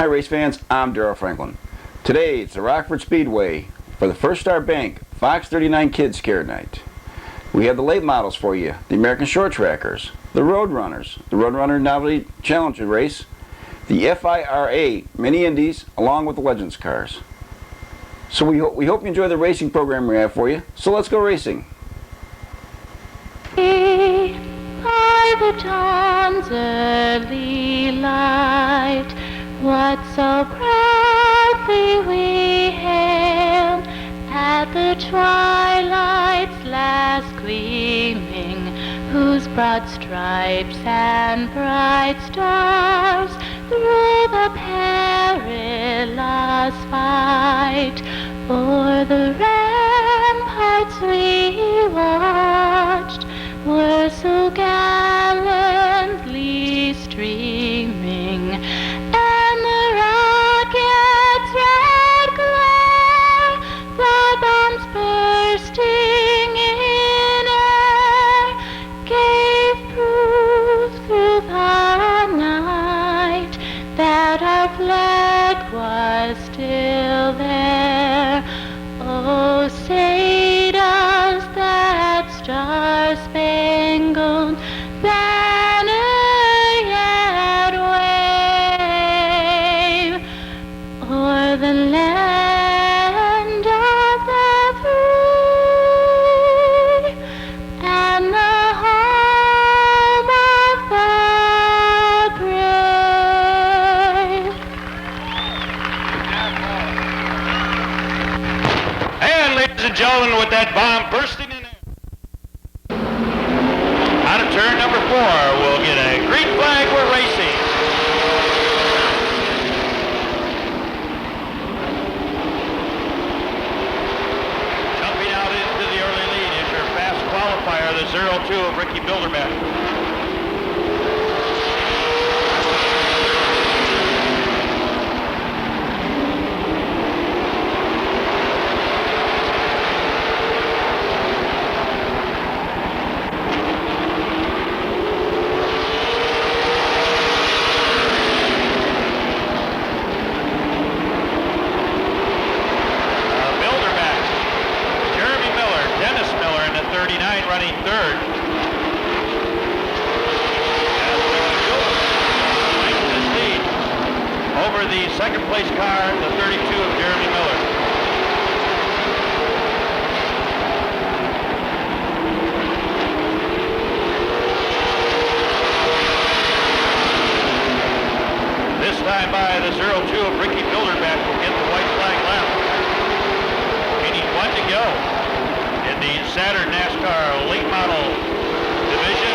race fans, I'm Darrell Franklin. Today it's the Rockford Speedway for the First Star Bank Fox 39 Kids Scare Night. We have the late models for you, the American Short Trackers, the Roadrunners, the Roadrunner Novelty Challenge Race, the FIRA Mini Indies, along with the Legends cars. So we hope you enjoy the racing program we have for you, so let's go racing. By the dawn's early light, what so proudly we hailed at the twilight's last gleaming, whose broad stripes and bright stars through the perilous fight o'er the ramparts we watched were so gallantly streaming, and the rocket's red glare, the bombs bursting in air, gave proof through the night that our flag was still there. Oh, say does that star-spangled banner yet wave o'er the land of the free and the home of the brave? And ladies and gentlemen, with that bomb bursting in there, out of turn number 4, we'll get a green flag, we're racing. Jumping out into the early lead is your fast qualifier, the 02 of Ricky Bilderbeck. Running third. His lead over the second place car, the 32 of Jeremy Miller. This time by the 02 of Ricky Bilderbeck will get the white flag lap. We need one to go in the Saturn NASCAR late model division.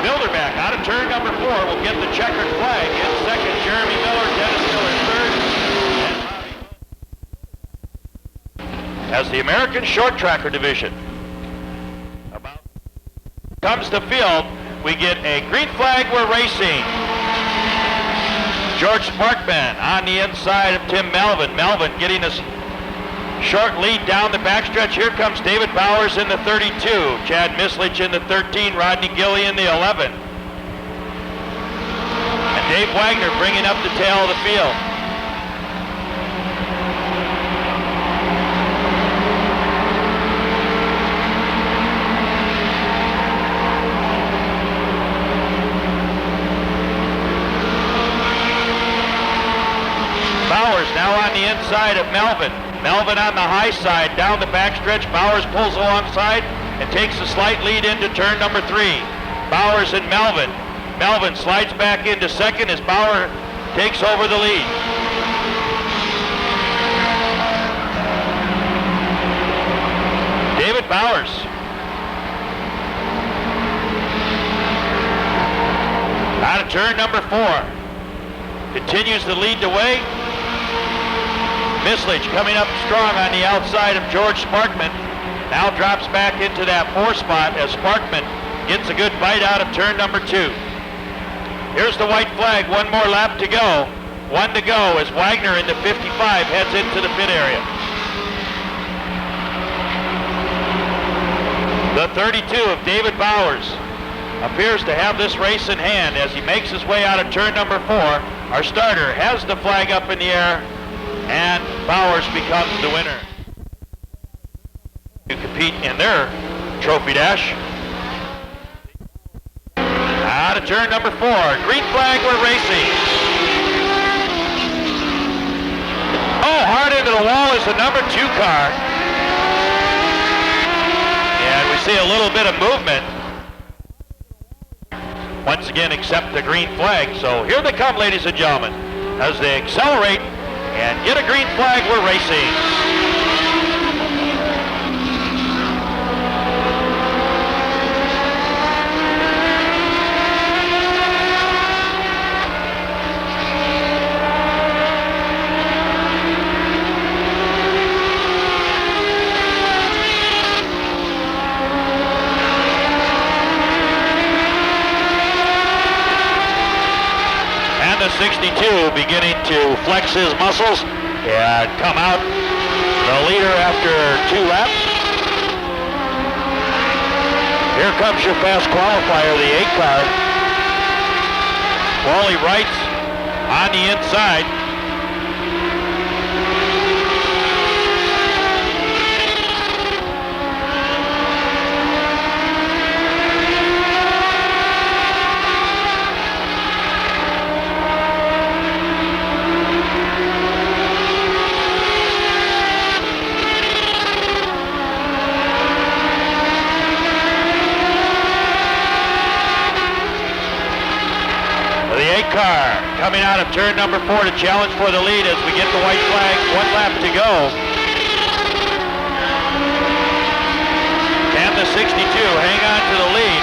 Bilderbeck out of turn number 4 will get the checkered flag. In second, Jeremy Miller, Dennis Miller third. As the American Short Tracker division comes to field, we get a green flag, we're racing. George Sparkman on the inside of Tim Melvin. Melvin getting a short lead down the backstretch. Here comes David Bowers in the 32. Chad Mislich in the 13. Rodney Gilly in the 11. And Dave Wagner bringing up the tail of the field. Bowers now on the inside of Melvin. Melvin on the high side, down the backstretch. Bowers pulls alongside and takes a slight lead into turn number 3. Bowers and Melvin. Melvin slides back into second as Bauer takes over the lead. David Bowers. Out of turn number 4. Continues to lead the way. Mislich coming up strong on the outside of George Sparkman. Now drops back into that 4 spot as Sparkman gets a good bite out of turn number 2. Here's the white flag, one more lap to go. 1 to go as Wagner in the 55 heads into the pit area. The 32 of David Bowers appears to have this race in hand as he makes his way out of turn number 4. Our starter has the flag up in the air, and Bowers becomes the winner to compete in their trophy dash. Out of turn number 4, green flag, we're racing. Oh, hard into the wall is the number 2 car. And we see a little bit of movement. Once again, accept the green flag. So here they come, ladies and gentlemen, as they accelerate and get a green flag, we're racing. The 62 beginning to flex his muscles and come out the leader after 2 laps. Here comes your fast qualifier, the 8 car. Wally Wright's on the inside. Car coming out of turn number 4 to challenge for the lead as we get the white flag, 1 lap to go. And the 62 hang on to the lead.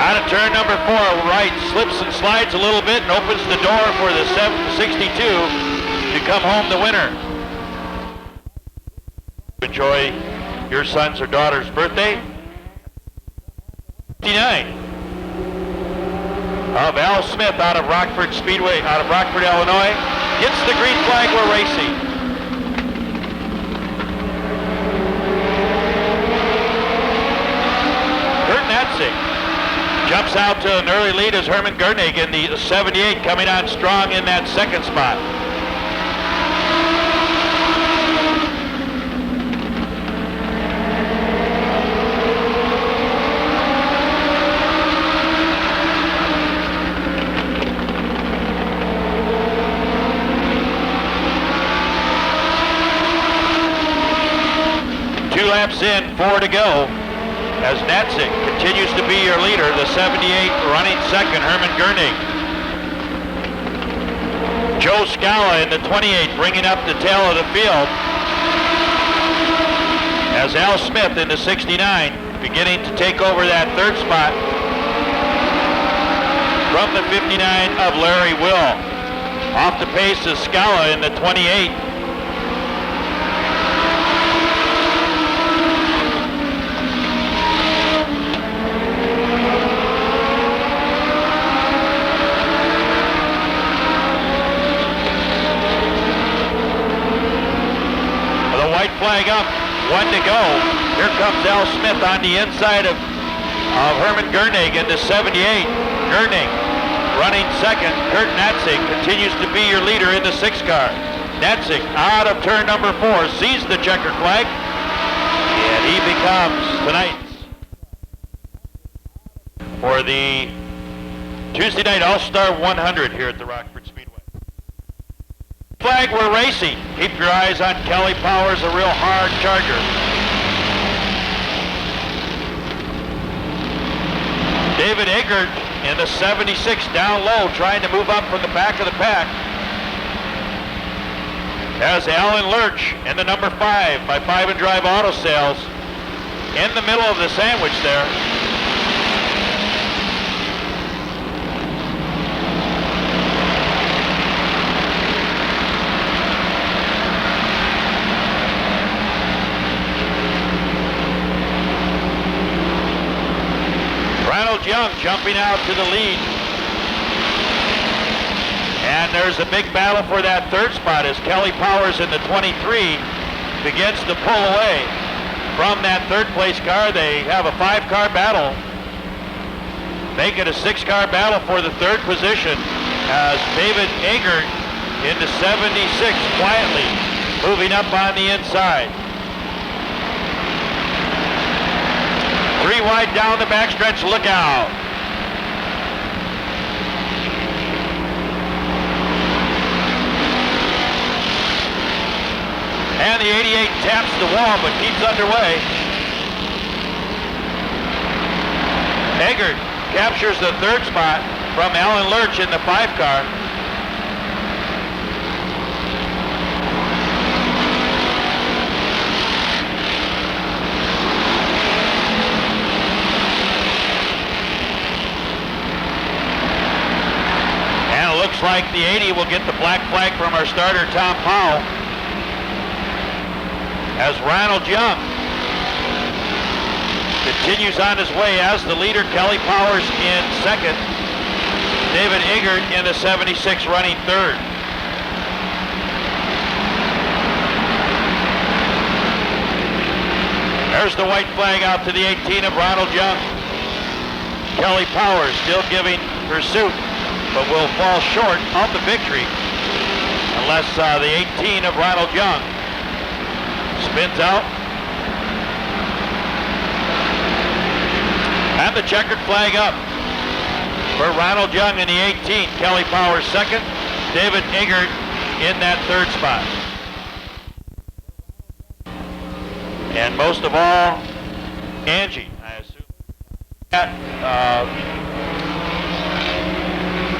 Out of turn number 4, Wright slips and slides a little bit and opens the door for the 62 to come home the winner. Enjoy your son's or daughter's birthday. 59. Of Al Smith out of Rockford Speedway, out of Rockford, Illinois, gets the green flag, we're racing. Kurt Natzig jumps out to an early lead as Herman Gernig in the 78 coming on strong in that 2nd spot. Laps in, 4 to go, as Natzig continues to be your leader, the 78 running second, Herman Gernig. Joe Scala in the 28 bringing up the tail of the field, as Al Smith in the 69 beginning to take over that 3rd spot from the 59 of Larry Will. Off the pace is Scala in the 28. Flag up, 1 to go. Here comes Al Smith on the inside of Herman Gernig in the 78. Gernig running second. Kurt Natzig continues to be your leader in the 6 car. Natzig out of turn number 4, sees the checker flag, and he becomes tonight's for the Tuesday night All-Star 100 here at the Rockford Speedway. Flag, we're racing. Keep your eyes on Kelly Powers, a real hard charger. David Eggert in the 76 down low, trying to move up from the back of the pack. As Alan Lurch in the number 5 by 5 and Drive Auto Sales in the middle of the sandwich there. Young jumping out to the lead. And there's a big battle for that 3rd spot as Kelly Powers in the 23 begins to pull away. from that third place car. They have a 5-car battle. Make it a 6-car battle for the third position as David Eggert into 76 quietly moving up on the inside. 3 wide down the backstretch, look out. And the 88 taps the wall but keeps underway. Eggert captures the third spot from Alan Lurch in the 5-car. And it looks like the 80 will get the black flag from our starter, Tom Powell, as Ronald Young continues on his way as the leader. Kelly Powers in second. David Eggert in the 76 running third. There's the white flag out to the 18 of Ronald Young. Kelly Powers still giving pursuit, but will fall short of the victory unless the 18 of Ronald Young spins out. And the checkered flag up for Ronald Young in the 18. Kelly Powers second. David Eggert in that third spot. And most of all, Angie, I assume,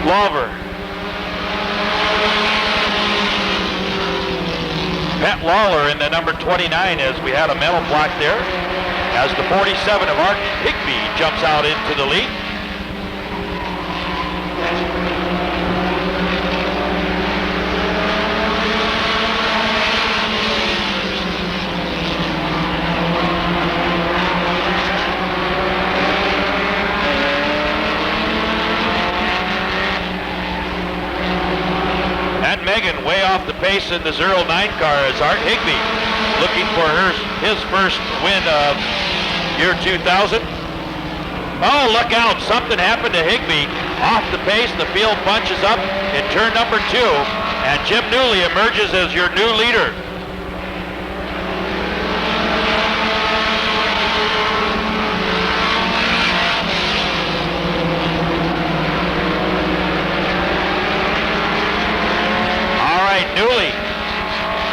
Lawver. Pat Lawler in the number 29 as we had a mental block there, as the 47 of Art Higby jumps out into the lead. Megan way off the pace in the 09 car as Art Higby looking for his first win of year 2000. Oh, look out, something happened to Higby. Off the pace, the field bunches up in turn number 2, and Jim Newley emerges as your new leader. Newley.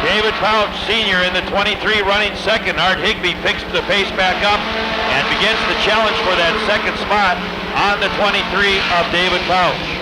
David Pouch Sr. in the 23 running second. Art Higby picks the pace back up and begins the challenge for that second spot on the 23 of David Pouch.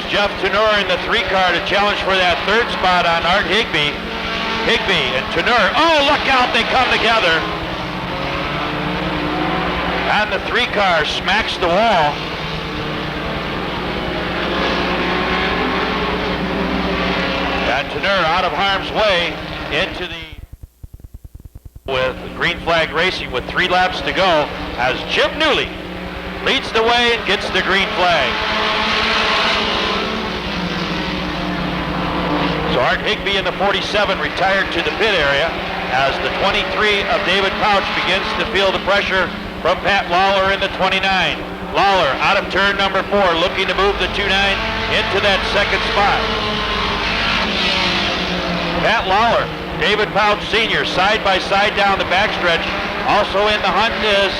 Jeff Tenor in the 3 car to challenge for that third spot on Art Higby. Higby and Tenor. Oh, look out, they come together. And the 3 car smacks the wall. And Tenor out of harm's way into the with green flag racing with 3 laps to go as Jim Newley leads the way and gets the green flag. So Art Higby in the 47 retired to the pit area as the 23 of David Pouch begins to feel the pressure from Pat Lawler in the 29. Lawler out of turn number 4 looking to move the 29 into that second spot. Pat Lawler, David Pouch Sr. side by side down the backstretch. Also in the hunt is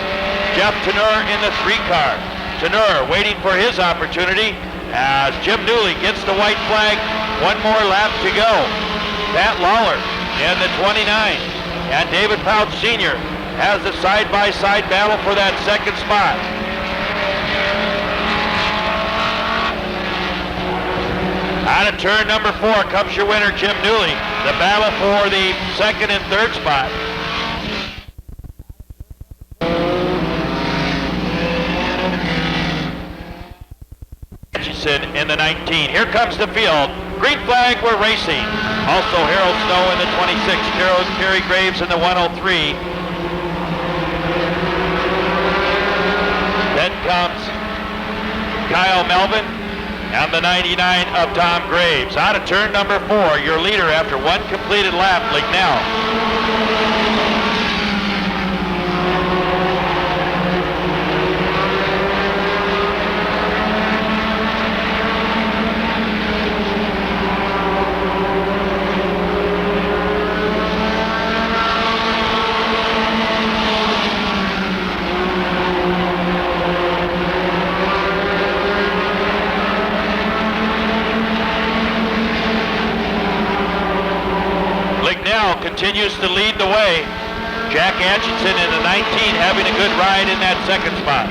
Jeff Tenor in the 3 car. Tenor waiting for his opportunity as Jim Newley gets the white flag. 1 more lap to go. Pat Lawler in the 29. And David Pouch Sr. has the side-by-side battle for that second spot. Out of turn number 4 comes your winner, Jim Newley. The battle for the second and third spot. in the 19. Here comes the field. Green flag, we're racing. Also Harold Snow in the 26, Terry Graves in the 103. Then comes Kyle Melvin and the 99 of Tom Graves. Out of turn number 4, your leader after one completed lap, Lignell. Continues to lead the way. Jack Atchison in the 19 having a good ride in that second spot.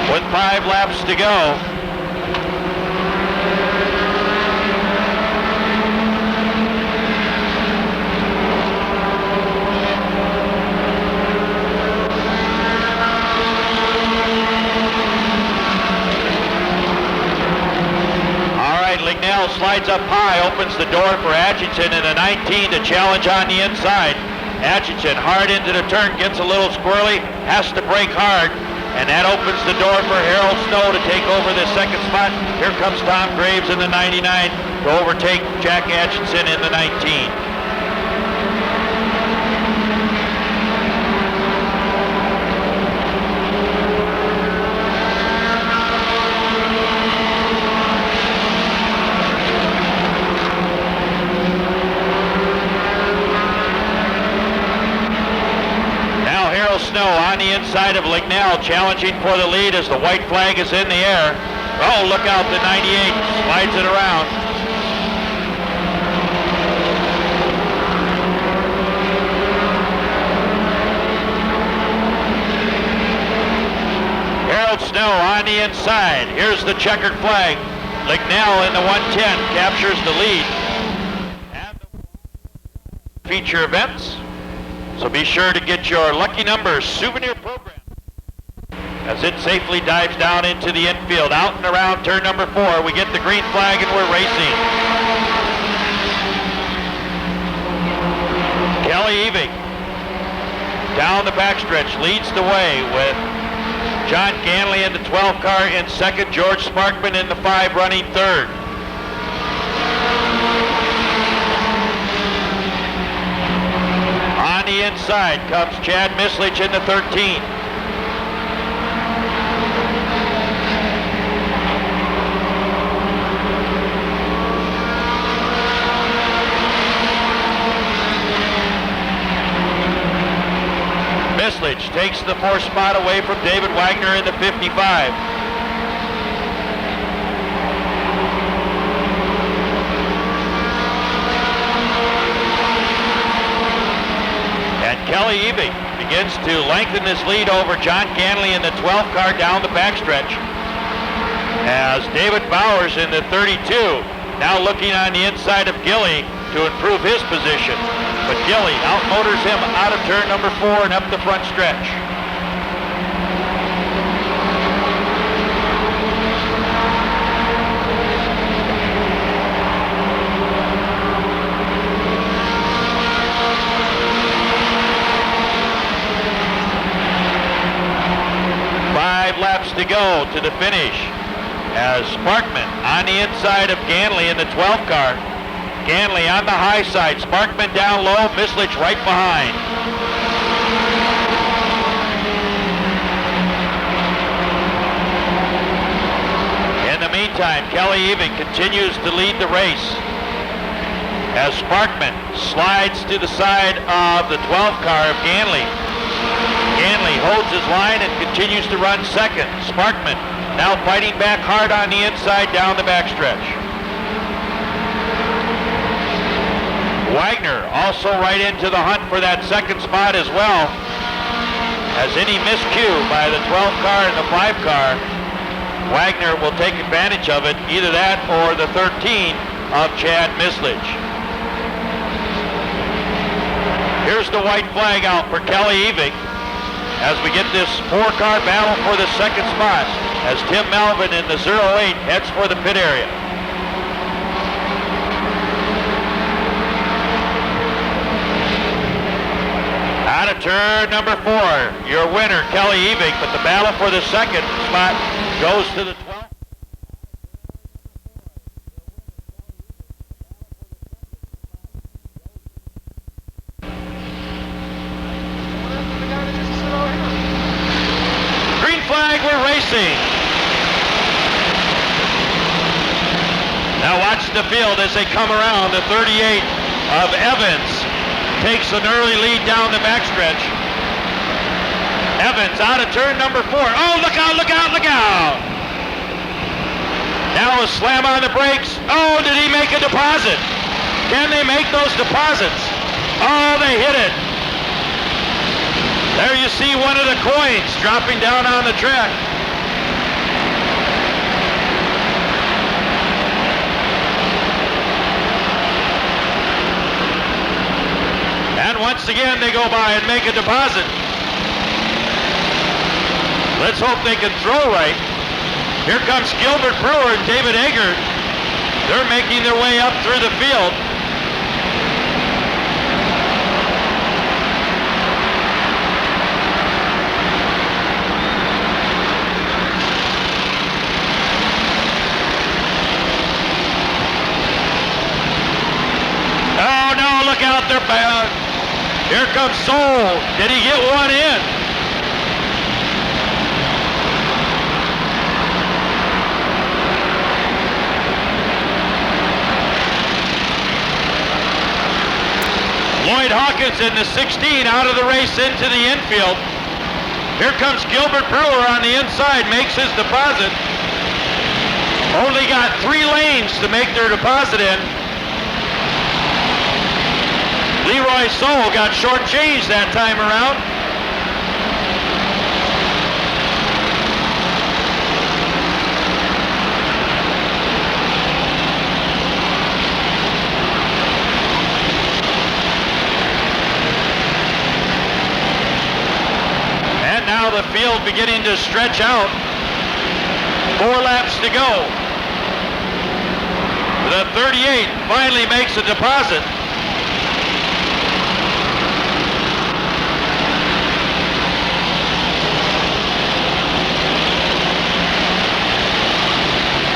With 5 laps to go. All right, Lignell slides up high, opens the door for Atchison in the 19 to challenge on the inside. Atchison hard into the turn, gets a little squirrely, has to brake hard. And that opens the door for Harold Snow to take over the second spot. Here comes Tom Graves in the 99 to overtake Jack Atchison in the 19. Snow on the inside of Lignell, challenging for the lead as the white flag is in the air. Oh, look out, the 98 slides it around. Harold Snow on the inside. Here's the checkered flag. Lignell in the 110 captures the lead. And the feature events. So be sure to get your Lucky Numbers souvenir program as it safely dives down into the infield. Out and around turn number 4, we get the green flag and we're racing. Kelly Eving down the backstretch leads the way with John Ganley in the 12 car in second, George Sparkman in the 5 running third. On the inside comes Chad Mislich in the 13. Mislich takes the 4th spot away from David Wagner in the 55. Kelly Eving begins to lengthen his lead over John Ganley in the 12 car down the backstretch. As David Bowers in the 32 now looking on the inside of Gilly to improve his position. But Gilly outmotors him out of turn number 4 and up the front stretch. Laps to go to the finish as Sparkman on the inside of Ganley in the 12 car. Ganley on the high side, Sparkman down low, Mislich right behind. In the meantime, Kelly Eving continues to lead the race as Sparkman slides to the side of the 12 car of Ganley. Ganley holds his line and continues to run second. Sparkman now fighting back hard on the inside down the backstretch. Wagner also right into the hunt for that second spot as well. As any miscue by the 12 car and the 5 car, Wagner will take advantage of it, either that or the 13 of Chad Misledge. Here's the white flag out for Kelly Eving as we get this 4-car battle for the second spot as Tim Melvin in the 08 heads for the pit area. Out of turn number 4, your winner, Kelly Eving, but the battle for the second spot goes to the 12th. Green flag, we're racing. Now watch the field as they come around. The 38 of Evans takes an early lead down the backstretch. Evans out of turn number 4. Oh, look out, look out, look out. Now a slam on the brakes. Oh, did he make a deposit? Can they make those deposits? Oh, they hit it. There you see one of the coins dropping down on the track. And once again, they go by and make a deposit. Let's hope they can throw right. Here comes Gilbert Brewer and David Eger. They're making their way up through the field. Oh no, look out, they're bad. Here comes Soul. Did he get one in? Lloyd Hawkins in the 16 out of the race into the infield. Here comes Gilbert Brewer on the inside, makes his deposit. Only got 3 lanes to make their deposit in. Leroy Soul got shortchanged that time around. And now the field beginning to stretch out. 4 laps to go. The 38 finally makes a deposit.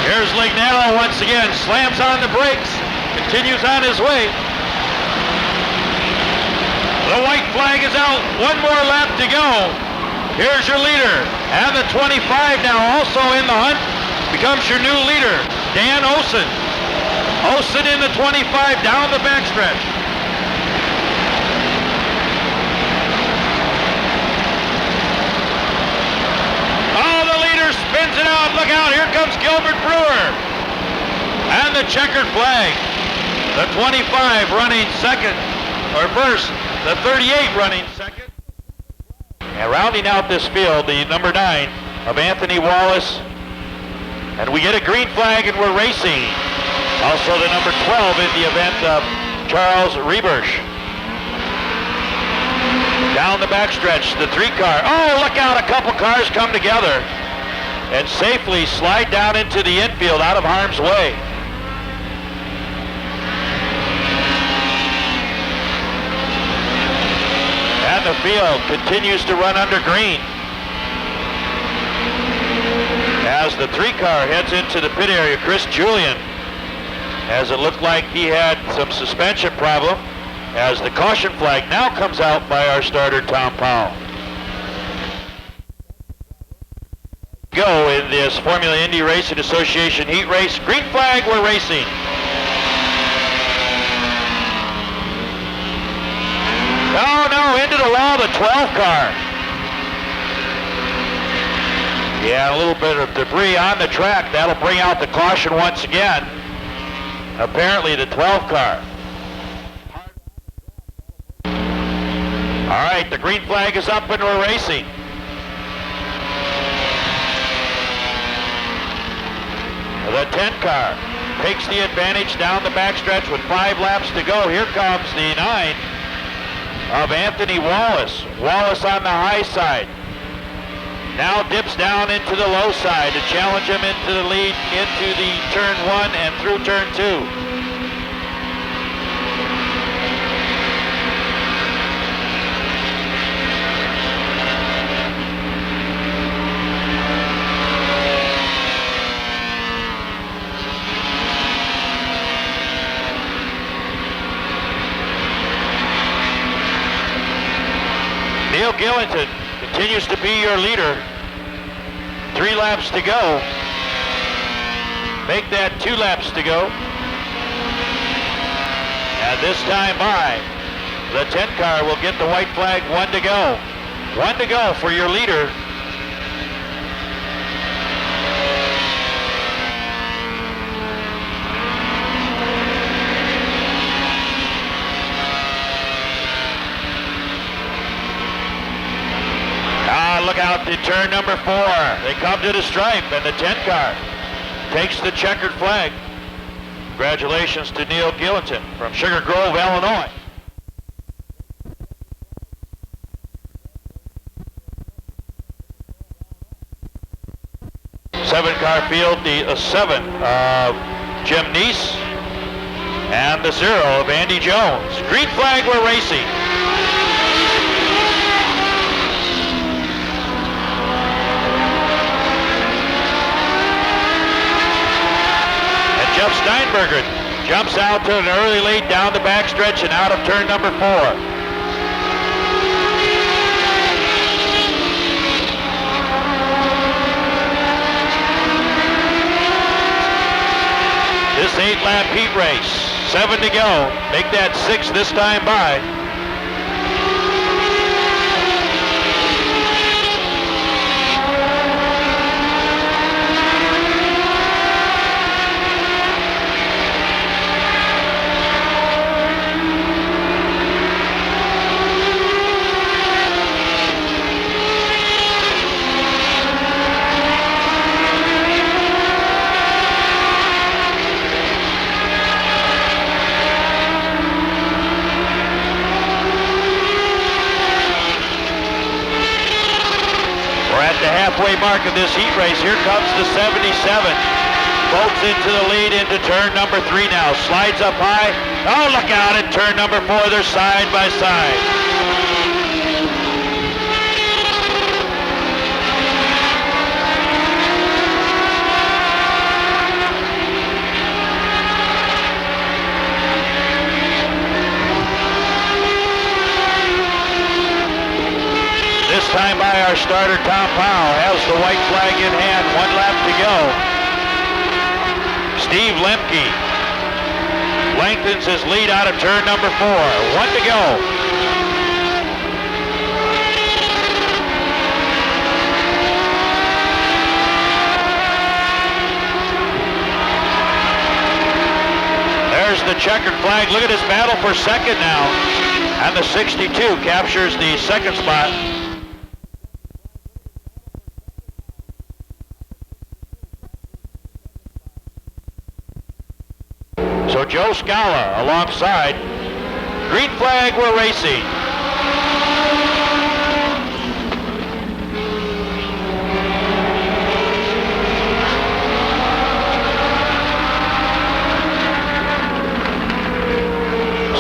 Here's Lignello once again, slams on the brakes, continues on his way. The white flag is out, 1 more lap to go. Here's your leader, and the 25 now also in the hunt, becomes your new leader, Dan Olson. Olson in the 25 down the backstretch. Spins it out, look out, here comes Gilbert Brewer. And the checkered flag. The 25 running second, or first, the 38 running second. And rounding out this field, the number 9 of Anthony Wallace. And we get a green flag and we're racing. Also the number 12 in the event of Charles Rebersch. Down the backstretch, the 3 car. Oh, look out, a couple cars come together and safely slide down into the infield out of harm's way. And the field continues to run under green as the 3 car heads into the pit area. Chris Julian, as it looked like he had some suspension problem, as the caution flag now comes out by our starter Tom Powell. Go in this Formula Indy Racing Association heat race. Green flag, we're racing. Oh no, into the wall, the 12 car. Yeah, a little bit of debris on the track. That'll bring out the caution once again. Apparently the 12 car. All right, the green flag is up and we're racing. The 10 car takes the advantage down the backstretch with 5 laps to go. Here comes the 9 of Anthony Wallace. Wallace on the high side. Now dips down into the low side to challenge him into the lead into the turn 1 and through turn 2. Neil Gillington continues to be your leader. 3 laps to go. Make that 2 laps to go. And this time by, the 10 car will get the white flag. 1 to go. 1 to go for your leader. Look out to turn number 4. They come to the stripe, and the 10 car takes the checkered flag. Congratulations to Neil Gillington from Sugar Grove, Illinois. Seven-car field, the 7 of Jim Neese, and the 0 of Andy Jones. Green flag, we're racing. Jeff Steinberger jumps out to an early lead down the backstretch and out of turn number 4. This 8-lap heat race, 7 to go. Make that 6 this time by. The halfway mark of this heat race. Here comes the 77. Bolts into the lead into turn number 3 now. Slides up high. Oh, look out at turn number 4. They're side by side. This time by our starter, Tom Powell, has the white flag in hand. 1 lap to go. Steve Lemke lengthens his lead out of turn number 4. 1 to go. There's the checkered flag. Look at his battle for second now. And the 62 captures the second spot. So Joe Scala alongside. Green flag, we're racing.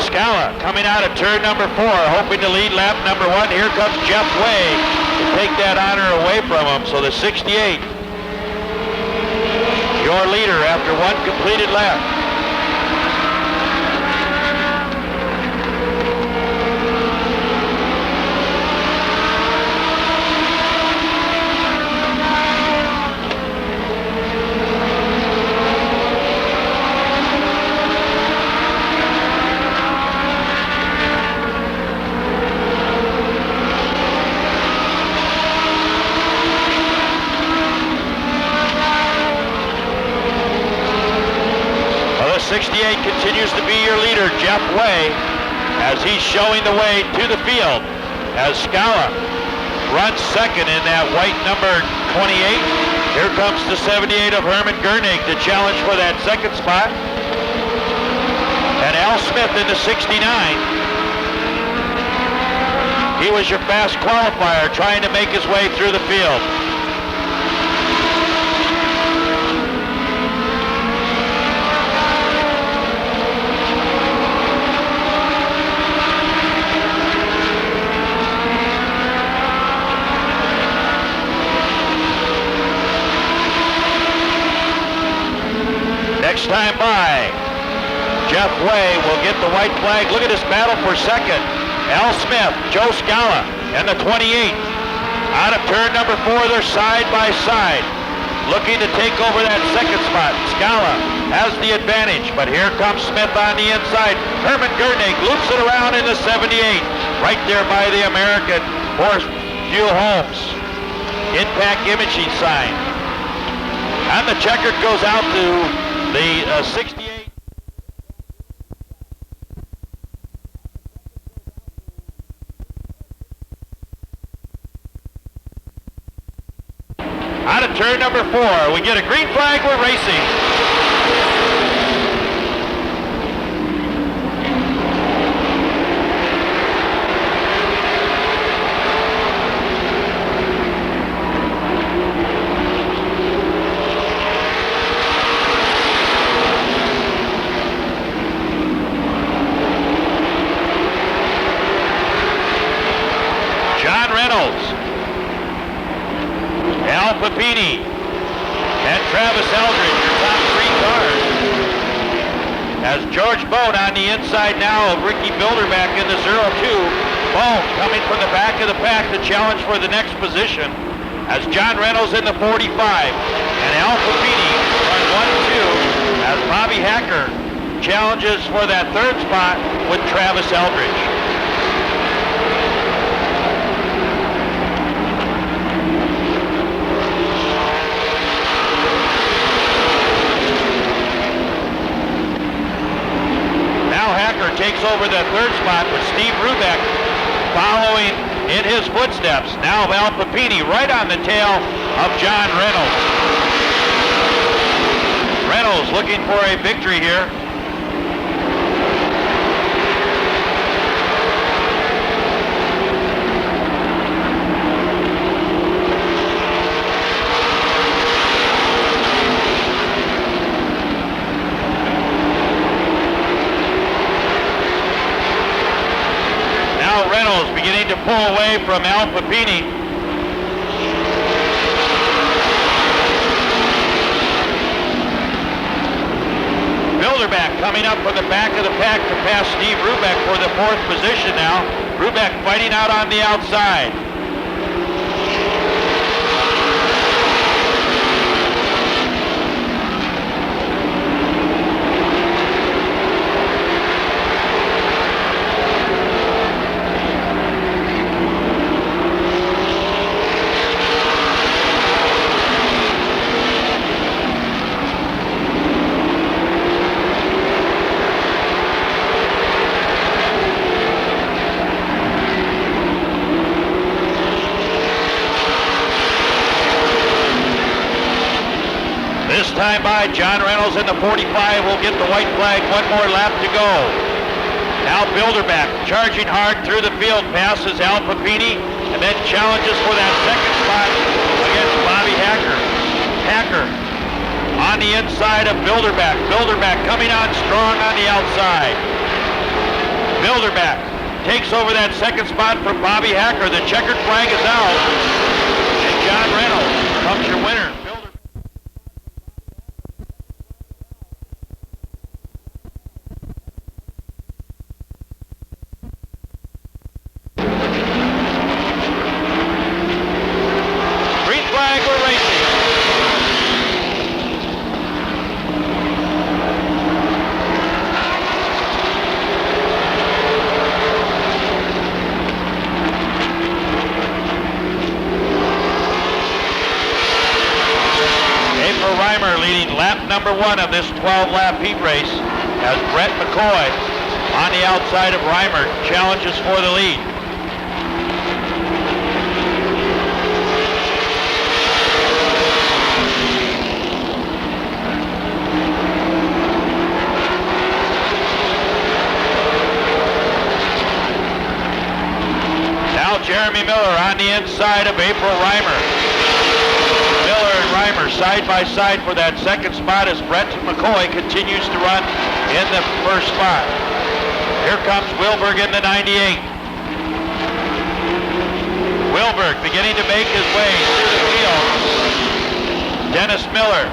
Scala coming out of turn number 4, hoping to lead lap number 1. Here comes Jeff Way to take that honor away from him. So the 68, your leader after 1 completed lap. continues to be your leader, Jeff Way, as he's showing the way to the field. As Scala runs second in that white number 28. Here comes the 78 of Herman Gernig to challenge for that second spot. And Al Smith in the 69. He was your fast qualifier trying to make his way through the field. Next time by, Jeff Way will get the white flag. Look at this battle for second. Al Smith, Joe Scala, and the 28. Out of turn number 4, they're side by side, looking to take over that second spot. Scala has the advantage, but here comes Smith on the inside. Herman Gernig loops it around in the 78, right there by the American Forest Fuel Homes Impact Imaging sign. And the checkered goes out to the 68. Out of turn number 4, we get a green flag, we're racing. John Reynolds, Al Papini, and Travis Eldridge, your top 3 cars. As George Bone on the inside now of Ricky Bilderback in the 02. Bone coming from the back of the pack to challenge for the next position. As John Reynolds in the 45. And Al Papini run 1-2 as Bobby Hacker challenges for that third spot with Travis Eldridge. Takes over the third spot with Steve Rubeck following in his footsteps. Now Al Papini right on the tail of John Reynolds. Reynolds looking for a victory here. Reynolds beginning to pull away from Al Papini. Bilderback coming up from the back of the pack to pass Steve Rubeck for the 4th position now. Rubeck fighting out on the outside. Time by John Reynolds in the 45 will get the white flag. 1 more lap to go. Now Bilderback charging hard through the field, passes Al Papini, and then challenges for that second spot against Bobby Hacker. Hacker on the inside of Bilderback. Bilderback coming on strong on the outside. Bilderback takes over that second spot from Bobby Hacker. The checkered flag is out, and John Reynolds comes your winner. Leading lap number 1 of this 12-lap heat race. as Brett McCoy on the outside of Reimer challenges for the lead. Now Jeremy Miller on the inside of April Reimer. Miller and Reimer side by side for that second spot as Brett McCoy continues to run in the first spot. Here comes Wilberg in the 98. Wilberg beginning to make his way through the field. Dennis Miller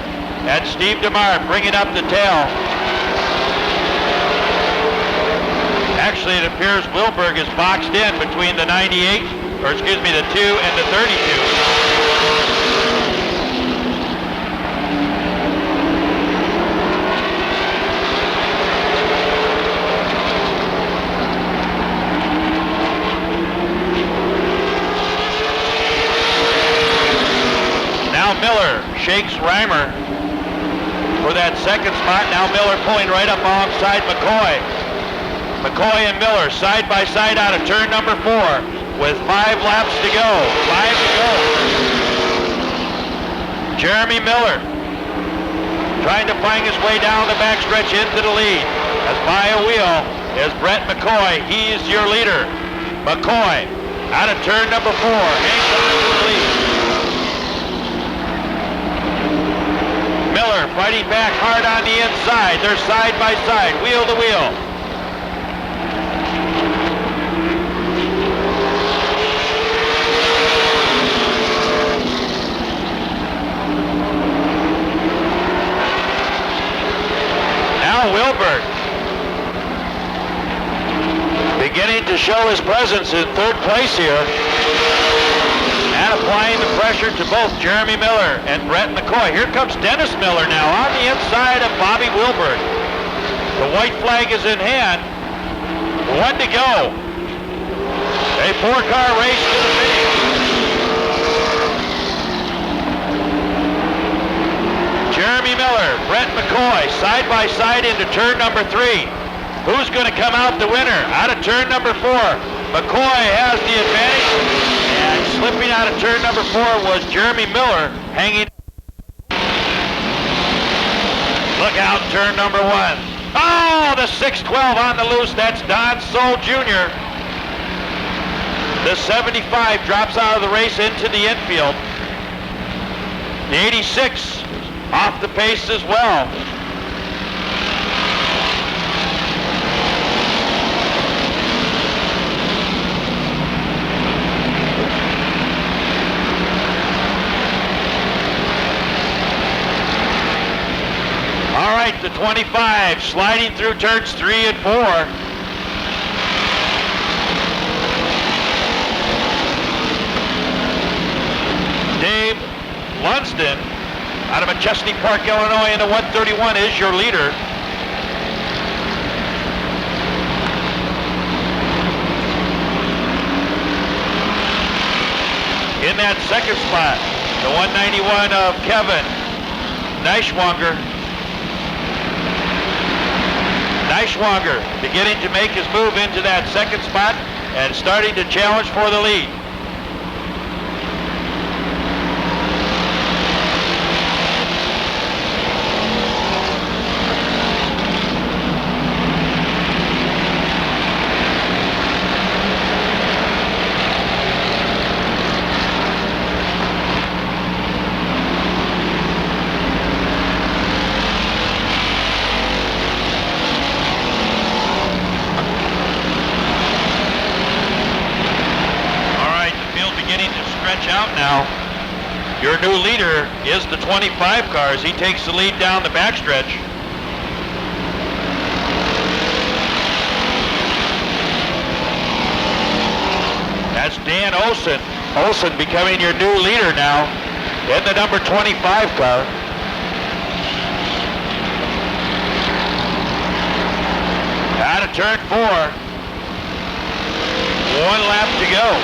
and Steve DeMar bringing up the tail. Actually, it appears Wilberg is boxed in between the 98, or excuse me, the 2 and the 32. Miller shakes Reimer for that second spot. Now Miller pulling right up alongside McCoy. McCoy and Miller side by side out of turn number 4 with 5 laps to go. 5 to go. Jeremy Miller trying to find his way down the backstretch into the lead. As by a wheel is Brett McCoy. He's your leader. McCoy out of turn number 4. Hangs on to the lead. Miller fighting back hard on the inside. They're side by side, wheel to wheel. Now Wilberg beginning to show his presence in third place here. And applying the pressure to both Jeremy Miller and Brett McCoy. Here comes Dennis Miller now on the inside of Bobby Wilberg. The white flag is in hand. 1 to go. A 4-car race to the finish. Jeremy Miller, Brett McCoy, side by side into turn number 3. Who's going to come out the winner? Out of turn number 4. McCoy has the advantage. And slipping out of turn number 4 was Jeremy Miller, hanging. Look out, turn number 1. Oh, the 612 on the loose. That's Don Soul Jr. The 75 drops out of the race into the infield. The 86 off the pace as well. All right, the 25 sliding through turns 3 and 4. Dave Lunsden out of Machesney Park, Illinois in the 131 is your leader. In that second spot, the 191 of Kevin Neischwanger. Neischwanger beginning to make his move into that second spot and starting to challenge for the lead. Out now. Your new leader is the 25 cars. He takes the lead down the backstretch. That's Dan Olson. Olson becoming your new leader now in the number 25 car. Out of turn 4. 1 lap to go.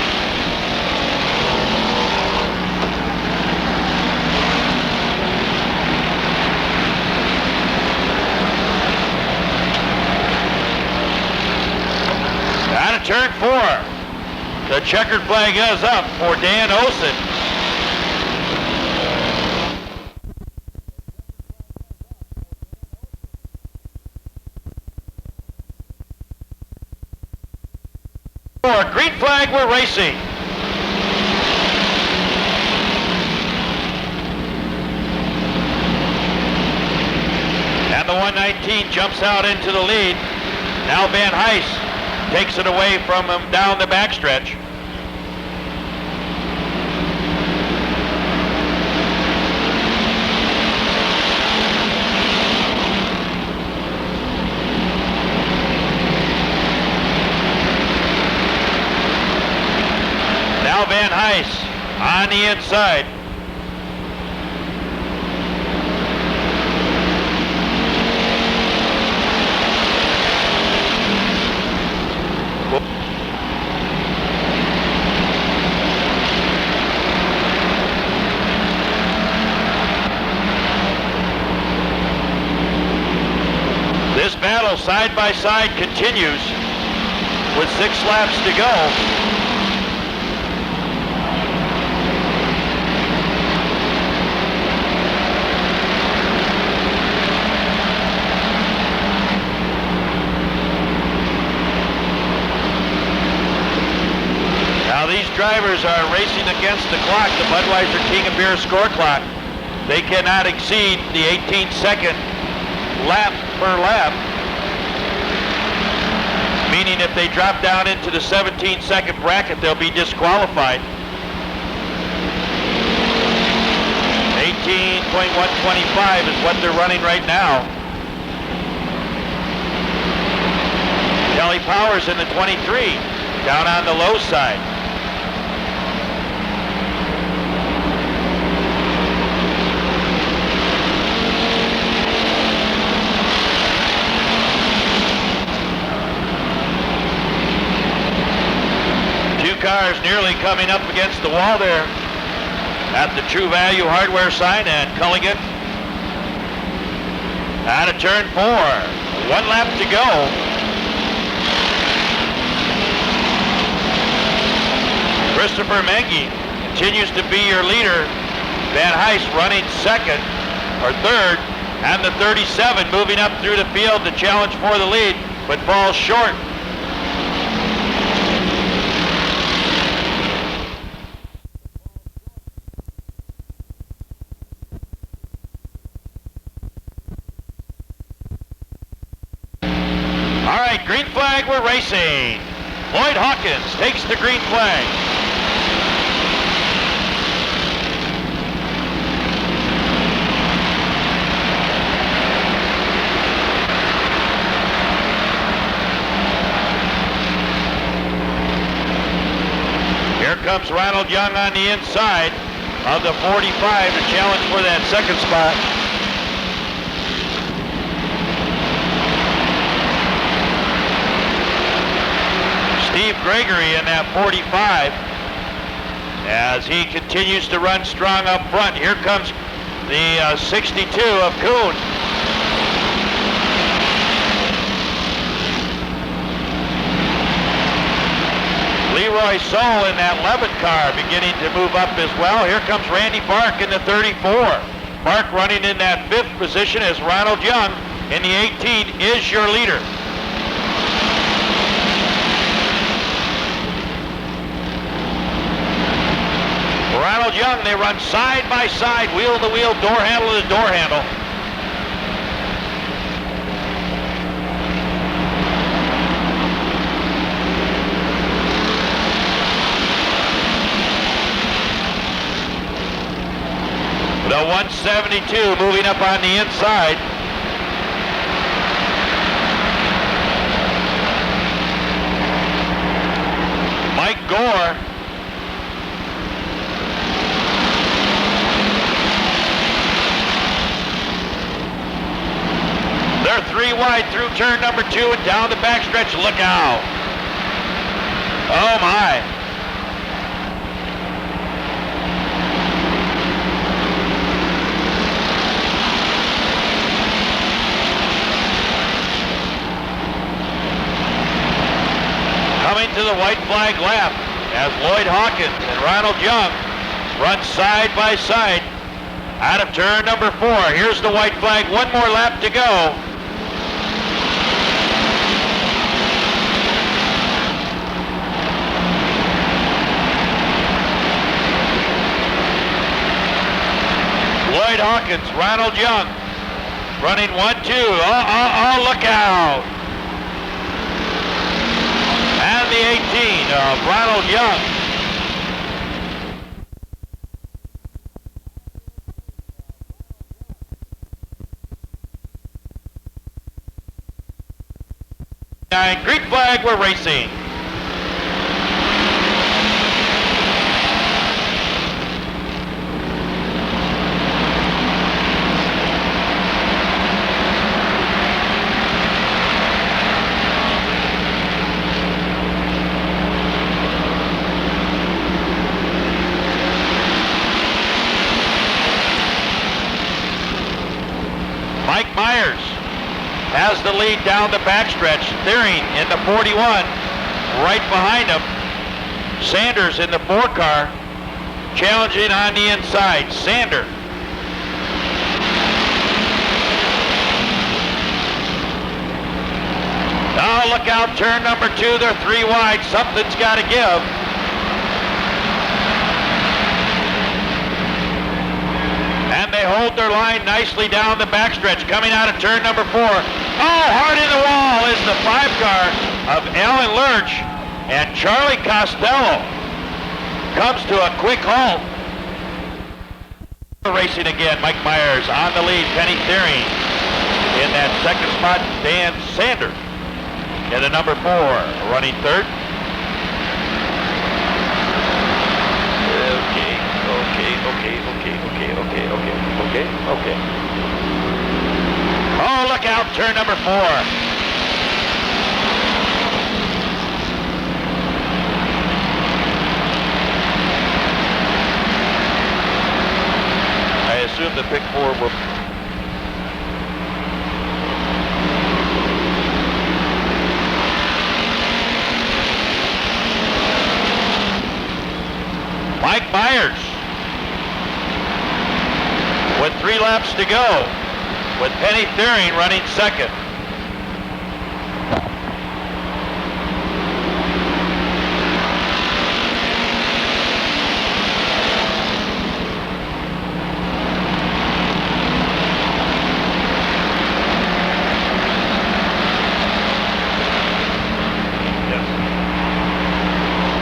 turn 4. The checkered flag is up for Dan Olson. Green flag, we're racing. And the 119 jumps out into the lead. Now Van Heist takes it away from him down the backstretch. Now Van Heist on the inside. This battle side by side continues with 6 laps to go. These drivers are racing against the clock, the Budweiser King of Beer score clock. They cannot exceed the 18-second lap per lap, meaning if they drop down into the 17-second bracket, they'll be disqualified. 18.125 is what they're running right now. Kelly Powers in the 23, down on the low side. Cars nearly coming up against the wall there at the True Value Hardware sign, and Culligan out of turn 4. 1 lap to go. Christopher Menke continues to be your leader. Van Heist running second or third, and the 37 moving up through the field to challenge for the lead, but falls short. Green flag, we're racing. Lloyd Hawkins takes the green flag. Here comes Ronald Young on the inside of the 45 to challenge for that second spot. Steve Gregory in that 45 as he continues to run strong up front. Here comes the 62 of Kuhn. Leroy Soule in that 11 car beginning to move up as well. Here comes Randy Bark in the 34. Bark running in that 5th position as Ronald Young in the 18 is your leader. Ronald Young, they run side by side, wheel to wheel, door handle to door handle. The 172 moving up on the inside. Mike Gore. They're 3 wide through turn number 2 and down the backstretch. Look out. Oh my. Coming to the white flag lap as Lloyd Hawkins and Ronald Young run side by side out of turn number 4. Here's the white flag, one more lap to go. Lloyd Hawkins, Ronald Young, running 1-2. Oh, look out. And the 18 of Ronald Young. Green flag, we're racing. Mike Myers has the lead down the backstretch. Thiering in the 41, right behind him. Sanders in the 4 car, challenging on the inside. Sander. Oh, look out, turn number 2, they're 3 wide. Something's got to give. And they hold their line nicely down the backstretch, coming out of turn number 4. Oh, hard in the wall is the 5 car of Alan Lurch, and Charlie Costello comes to a quick halt. Racing again, Mike Myers on the lead, Penny Thiering in that second spot, Dan Sanders in the number 4, running 3rd. Okay. Oh, look out, turn number 4. I assume the pick 4 will... Mike Myers with 3 laps to go, with Penny Thiering running 2nd.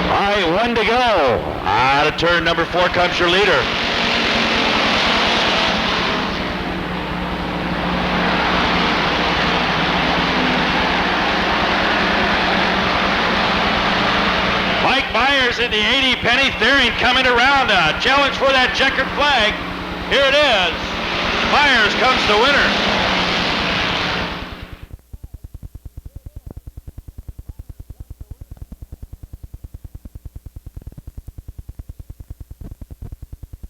All right, 1 to go. Out of turn number 4 comes your leader. Mike Myers in the 80, Penny Thiering coming around. A challenge for that checkered flag. Here it is. Myers comes the winner.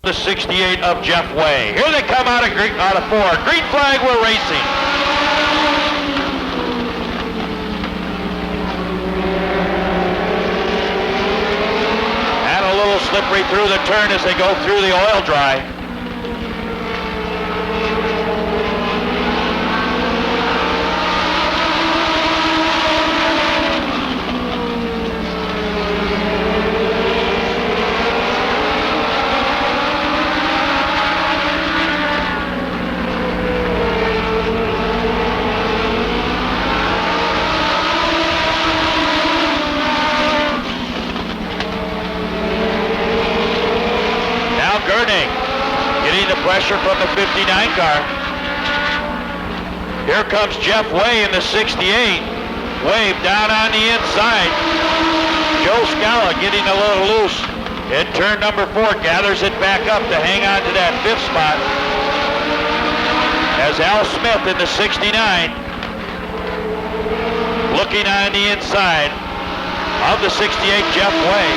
The 68 of Jeff Way. Here they come out of 4. Green flag, we're racing. And a little slippery through the turn as they go through the oil dry. Getting the pressure from the 59 car. Here comes Jeff Way in the 68. Wave down on the inside. Joe Scala getting a little loose. In turn number 4, gathers it back up to hang on to that 5th spot. As Al Smith in the 69 looking on the inside of the 68 Jeff Way.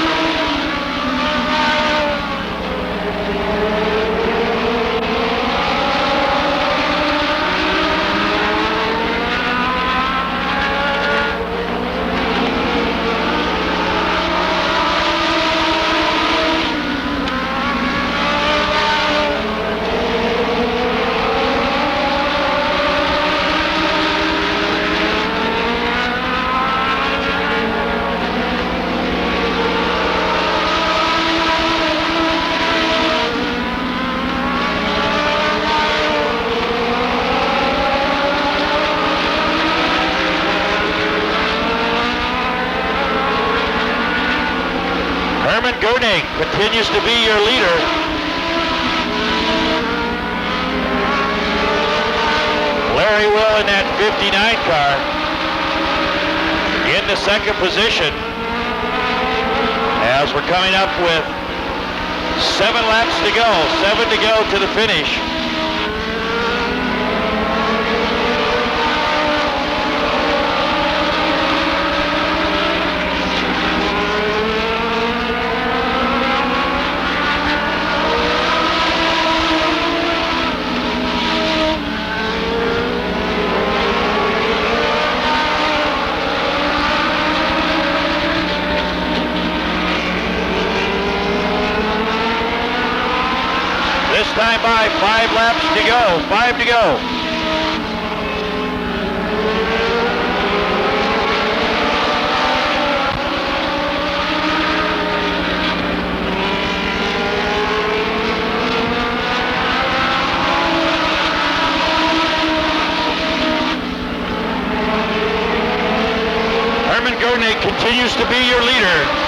Gurning continues to be your leader. Larry Will in that 59 car in the second position as we're coming up with 7 laps to go, 7 to go to the finish. Time by 5 laps to go, 5 to go. Herman Gurning continues to be your leader.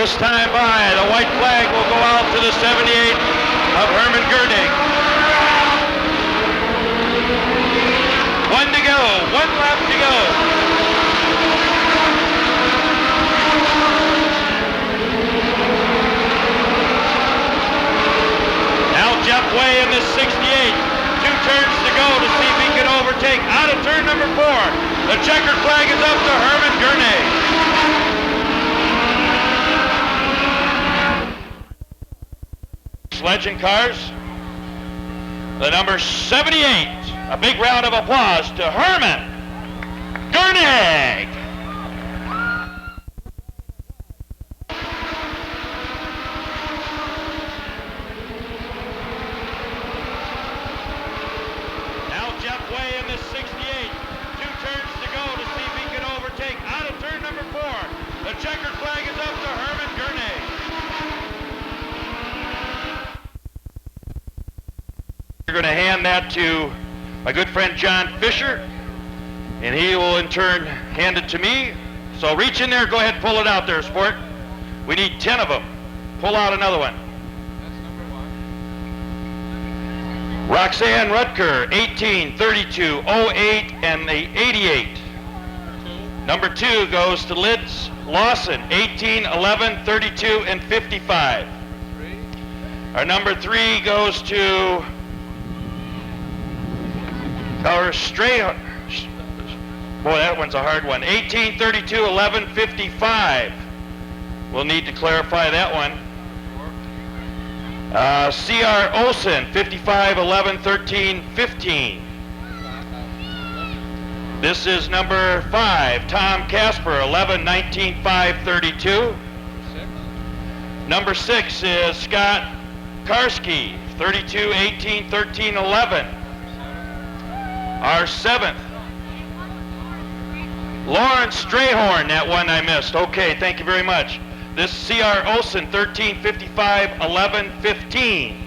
This time by, the white flag will go out to the 78 of Herman Gurning. 1 to go, 1 lap to go. Now Jeff Way in this 68. 2 turns to go to see if he can overtake. Out of turn number 4. The checkered flag is up to Herman Gurning. Legend cars, the number 78. A big round of applause to Herman Gurning. Now Jeff Way in this 68. 2 turns to go to see if he can overtake. Out of turn number 4. The checkered flag is up to Herman Gurning. We're going to hand that to my good friend John Fisher, and he will in turn hand it to me. So reach in there, go ahead, pull it out there, sport. We need 10 of them. Pull out another one. That's number 1. Roxanne Rutger, 18, 32, 08, and the 88. Number 2 goes to Liz Lawson, 18, 11, 32, and 55. Our number 3 goes to our Strayhorn. Boy, that one's a hard one. 18, 32, 11, 55. We'll need to clarify that one. C.R. Olson, 55, 11, 13, 15. This is number 5. Tom Casper, 11, 19, 5, 32. Number 6 is Scott Karski, 32, 18, 13, 11. Our 7th, Lawrence Strayhorn, that one I missed. Okay, thank you very much. This is C.R. Olson, 13, 55, 11, 15.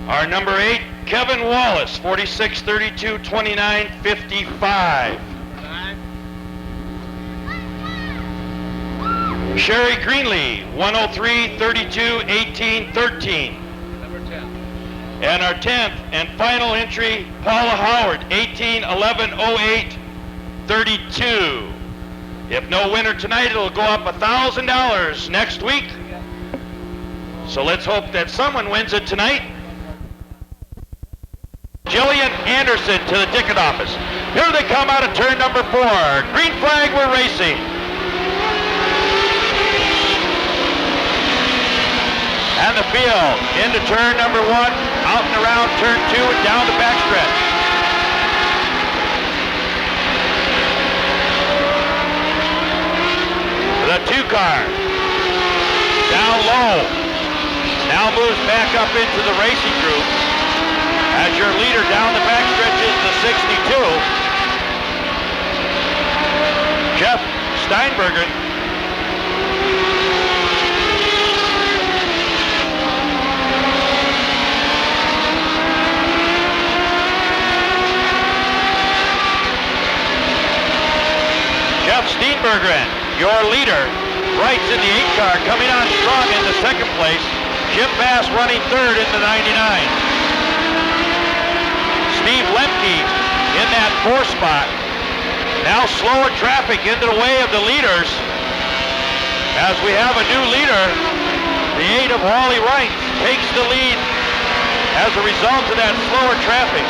Our number 8, Kevin Wallace, 46, 32, 29, 55. Sherry Greenlee, 103, 32, 18, 13. And our 10th and final entry, Paula Howard, 18, 11, 08, 32. If no winner tonight, it'll go up $1,000 next week. So let's hope that someone wins it tonight. Jillian Anderson to the ticket office. Here they come out of turn number 4. Green flag, we're racing. And the field into turn number 1, out and around turn 2, and down the backstretch. The 2 car, down low, now moves back up into the racing group. As your leader down the backstretch is the 62. Jeff Steinberger. Jeff Steinberger, your leader, Wrights in the 8 car, coming on strong in the second place. Jim Bass running third in the 99. Steve Lemke in that 4 spot. Now slowing traffic into the way of the leaders. As we have a new leader, the 8 of Wally Wright takes the lead as a result of that slower traffic.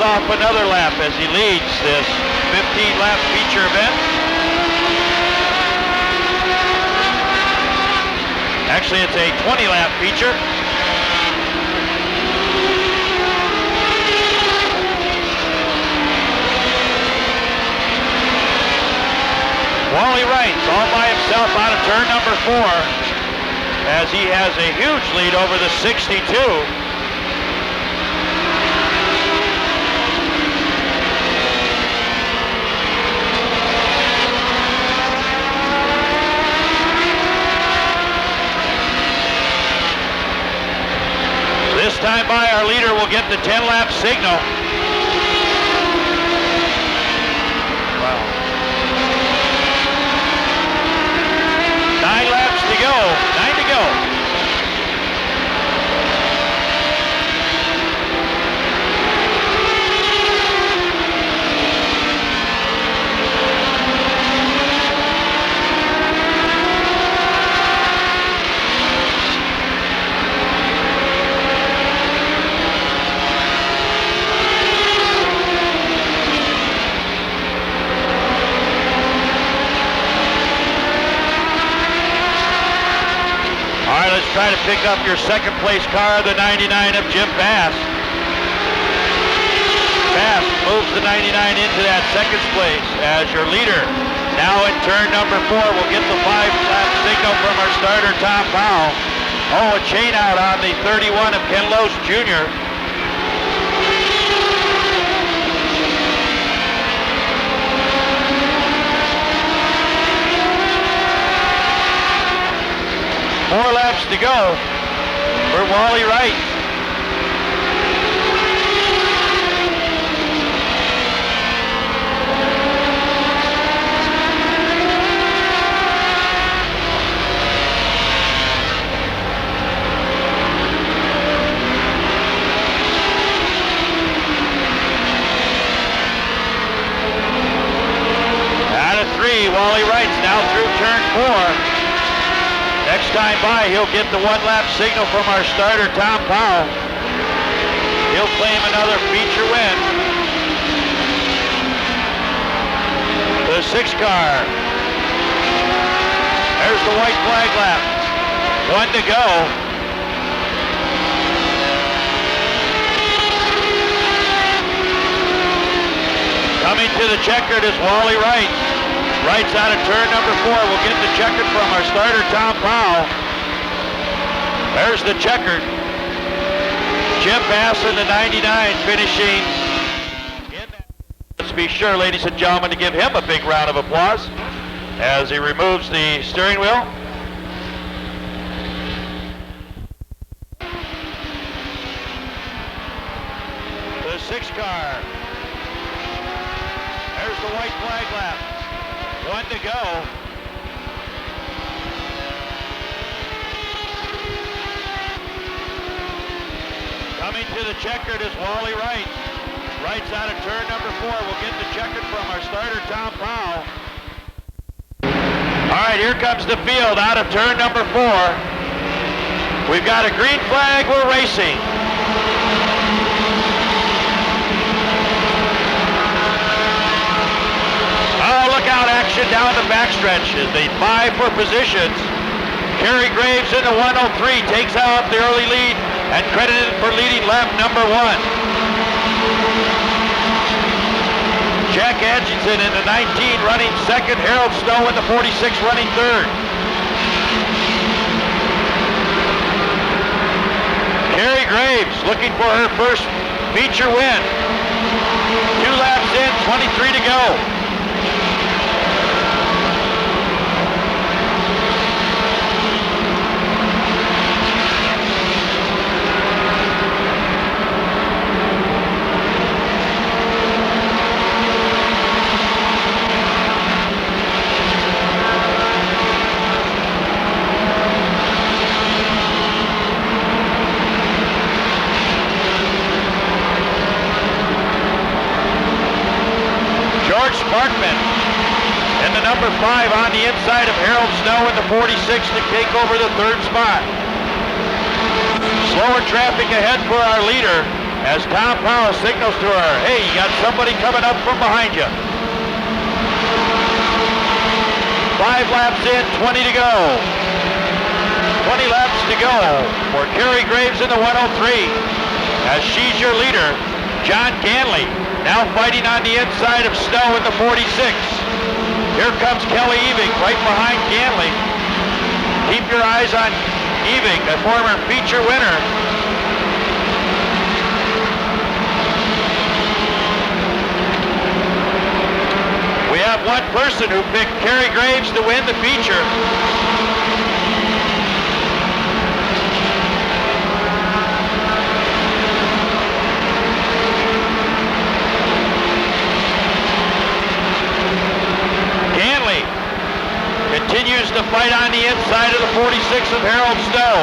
Off another lap as he leads this 15-lap feature event. Actually, it's a 20-lap feature. Wally Wright all by himself out of turn number 4 as he has a huge lead over the 62. This time by, our leader will get the 10-lap signal. Wow. 9 laps to go. 9 to go. Try to pick up your second place car, the 99 of Jim Bass. Bass moves the 99 into that second place as your leader. Now in turn number 4, we'll get the 5-lap signal from our starter, Tom Powell. Oh, a chain out on the 31 of Ken Loos Jr. Four laps to go for Wally Wright. Out of 3, Wally Wright's now through turn 4. Next time by, he'll get the 1-lap signal from our starter, Tom Powell. He'll claim another feature win. The 6 car. There's the white flag lap. 1 to go. Coming to the checkered is Wally Wright. Wright's out of turn number 4. We'll get the checkered from our starter, Tom Powell. There's the checkered. Jim Bass in the 99 finishing. Let's be sure, ladies and gentlemen, to give him a big round of applause as he removes the steering wheel. The 6 car. There's the white flag lap. 1 to go. Coming to the checkered is Wally Wright. Rights out of turn number 4. We'll get the checkered from our starter, Tom Powell. All right, here comes the field out of turn number 4. We've got a green flag. We're racing. Oh, look out action down the backstretch as they vie for positions. Kerry Graves in the 103 takes out the early lead and credited for leading lap number 1. Jack Atchison in the 19 running second. Harold Snow in the 46 running third. Kerry Graves looking for her first feature win. 2 laps in, 23 to go. Sparkman in the number 5 on the inside of Harold Snow in the 46 to take over the 3rd spot. Slower traffic ahead for our leader as Tom Powell signals to her, hey, you got somebody coming up from behind you. 5 laps in, 20 to go. 20 laps to go for Kerry Graves in the 103 as she's your leader. John Ganley now fighting on the inside of Snow in the 46. Here comes Kelly Eving right behind Ganley. Keep your eyes on Eving, a former feature winner. We have one person who picked Kerry Graves to win the feature. Continues to fight on the inside of the 46 of Harold Snow.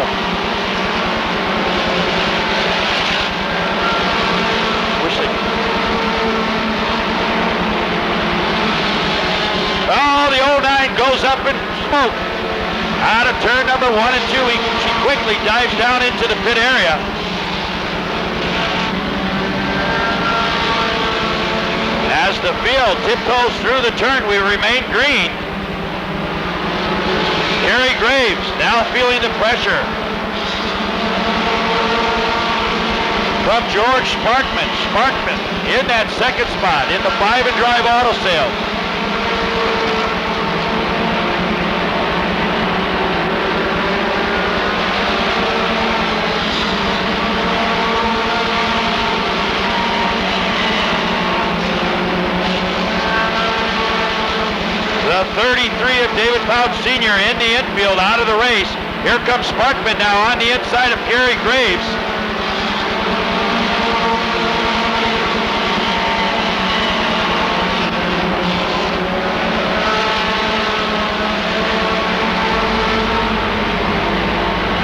Oh, the 09 goes up in smoke. Out of turn number 1 and 2, she quickly dives down into the pit area. As the field tiptoes through the turn, we remain green. Kerry Graves now feeling the pressure from George Sparkman. Sparkman in that 2nd spot in the 5 and Drive Auto Sales. The 33 of David Pouch Sr. in the infield out of the race. Here comes Sparkman now on the inside of Kerry Graves.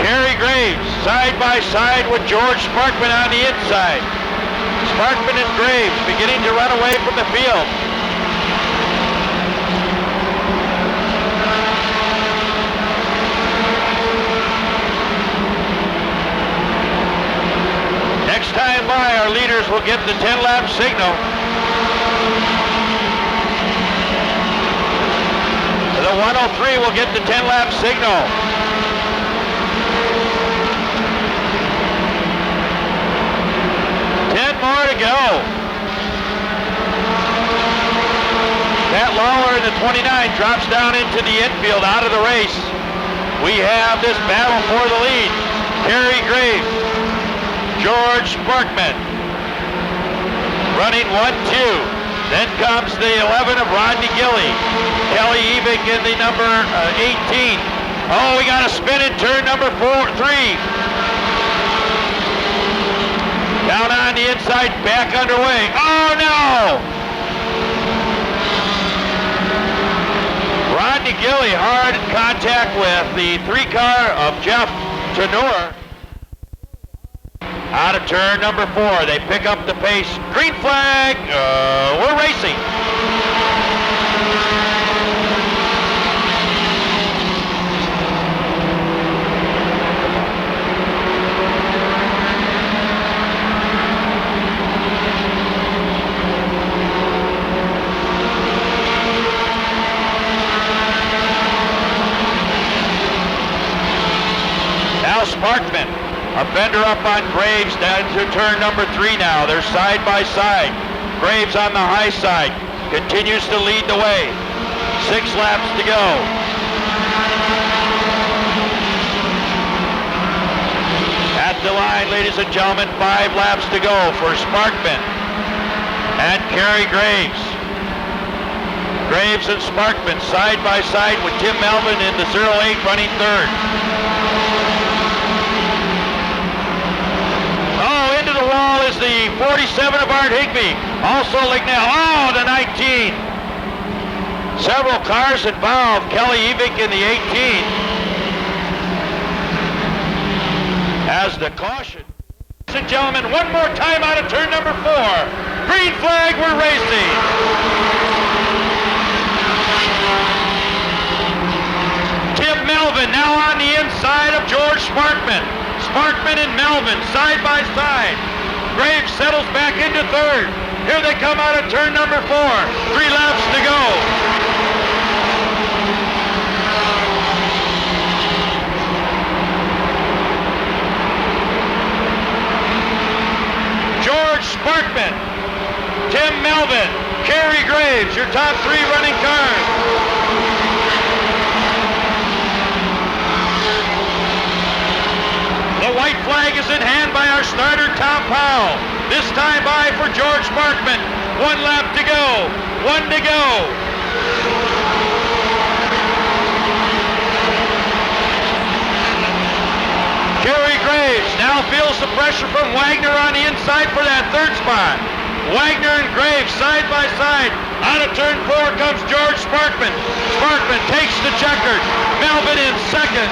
Kerry Graves side by side with George Sparkman on the inside. Sparkman and Graves beginning to run away from the field. Time by, our leaders will get the 10-lap signal. The 103 will get the 10-lap signal. More to go. Matt Lawler in the 29 drops down into the infield out of the race. We have this battle for the lead. Kerry Graves, George Sparkman running 1-2. Then comes the 11 of Rodney Gilly. Kelly Evig in the number 18. Oh, we got a spin in turn number 3. Down on the inside, back underway. Oh, no! Rodney Gilly hard in contact with the 3 car of Jeff Tenor. Out of turn number 4, they pick up the pace. Green flag, we're racing. Now Sparkman, a fender up on Graves down to turn number 3 now. They're side by side. Graves on the high side continues to lead the way. 6 laps to go. At the line, ladies and gentlemen, 5 laps to go for Sparkman and Kerry Graves. Graves and Sparkman side by side with Tim Melvin in the 08 running third. Wall is the 47 of Art Higbee. Also Lignell. Oh, the 19. Several cars involved. Kelly Evick in the 18. As the caution. Ladies and gentlemen, one more time out of turn number 4. Green flag, we're racing. Tim Melvin now on the inside of George Sparkman. Sparkman and Melvin side by side. Graves settles back into third. Here they come out of turn number 4. 3 laps to go. George Sparkman, Tim Melvin, Kerry Graves, your top 3 running cars. The white flag is in hand by our starter, Tom Powell. This time by for George Sparkman. 1 lap to go. 1 to go. Kerry Graves now feels the pressure from Wagner on the inside for that third spot. Wagner and Graves side by side. Out of turn 4 comes George Sparkman. Sparkman takes the checkered. Melvin in second.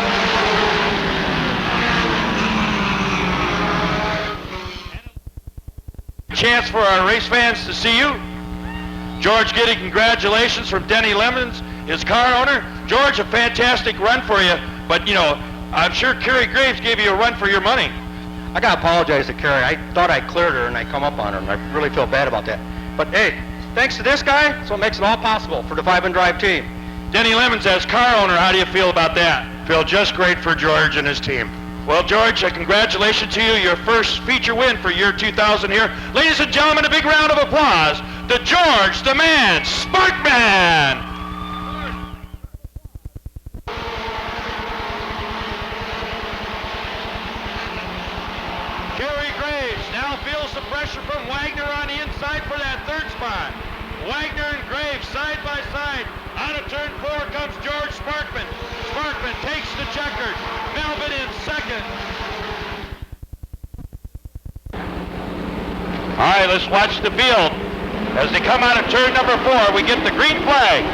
Chance for our race fans to see you. George getting congratulations from Denny Lemons, his car owner. George, a fantastic run for you, but you know, I'm sure Kerry Graves gave you a run for your money. I gotta apologize to Kerry. I thought I cleared her and I come up on her, and I really feel bad about that. But hey, thanks to this guy, that's what makes it all possible for the 5 and Drive team. Denny Lemons, as car owner, how do you feel about that? Feel just great for George and his team. Well, George, congratulations to you, your first feature win for year 2000 here. Ladies and gentlemen, a big round of applause to George, the man, Sparkman. Kerry Graves now feels the pressure from Wagner on the inside for that third spot. Wagner and Graves side by side. Out of turn 4 comes George Sparkman. Sparkman takes the checkered. Melvin in second. All right, let's watch the field. As they come out of turn number 4, we get the green flag.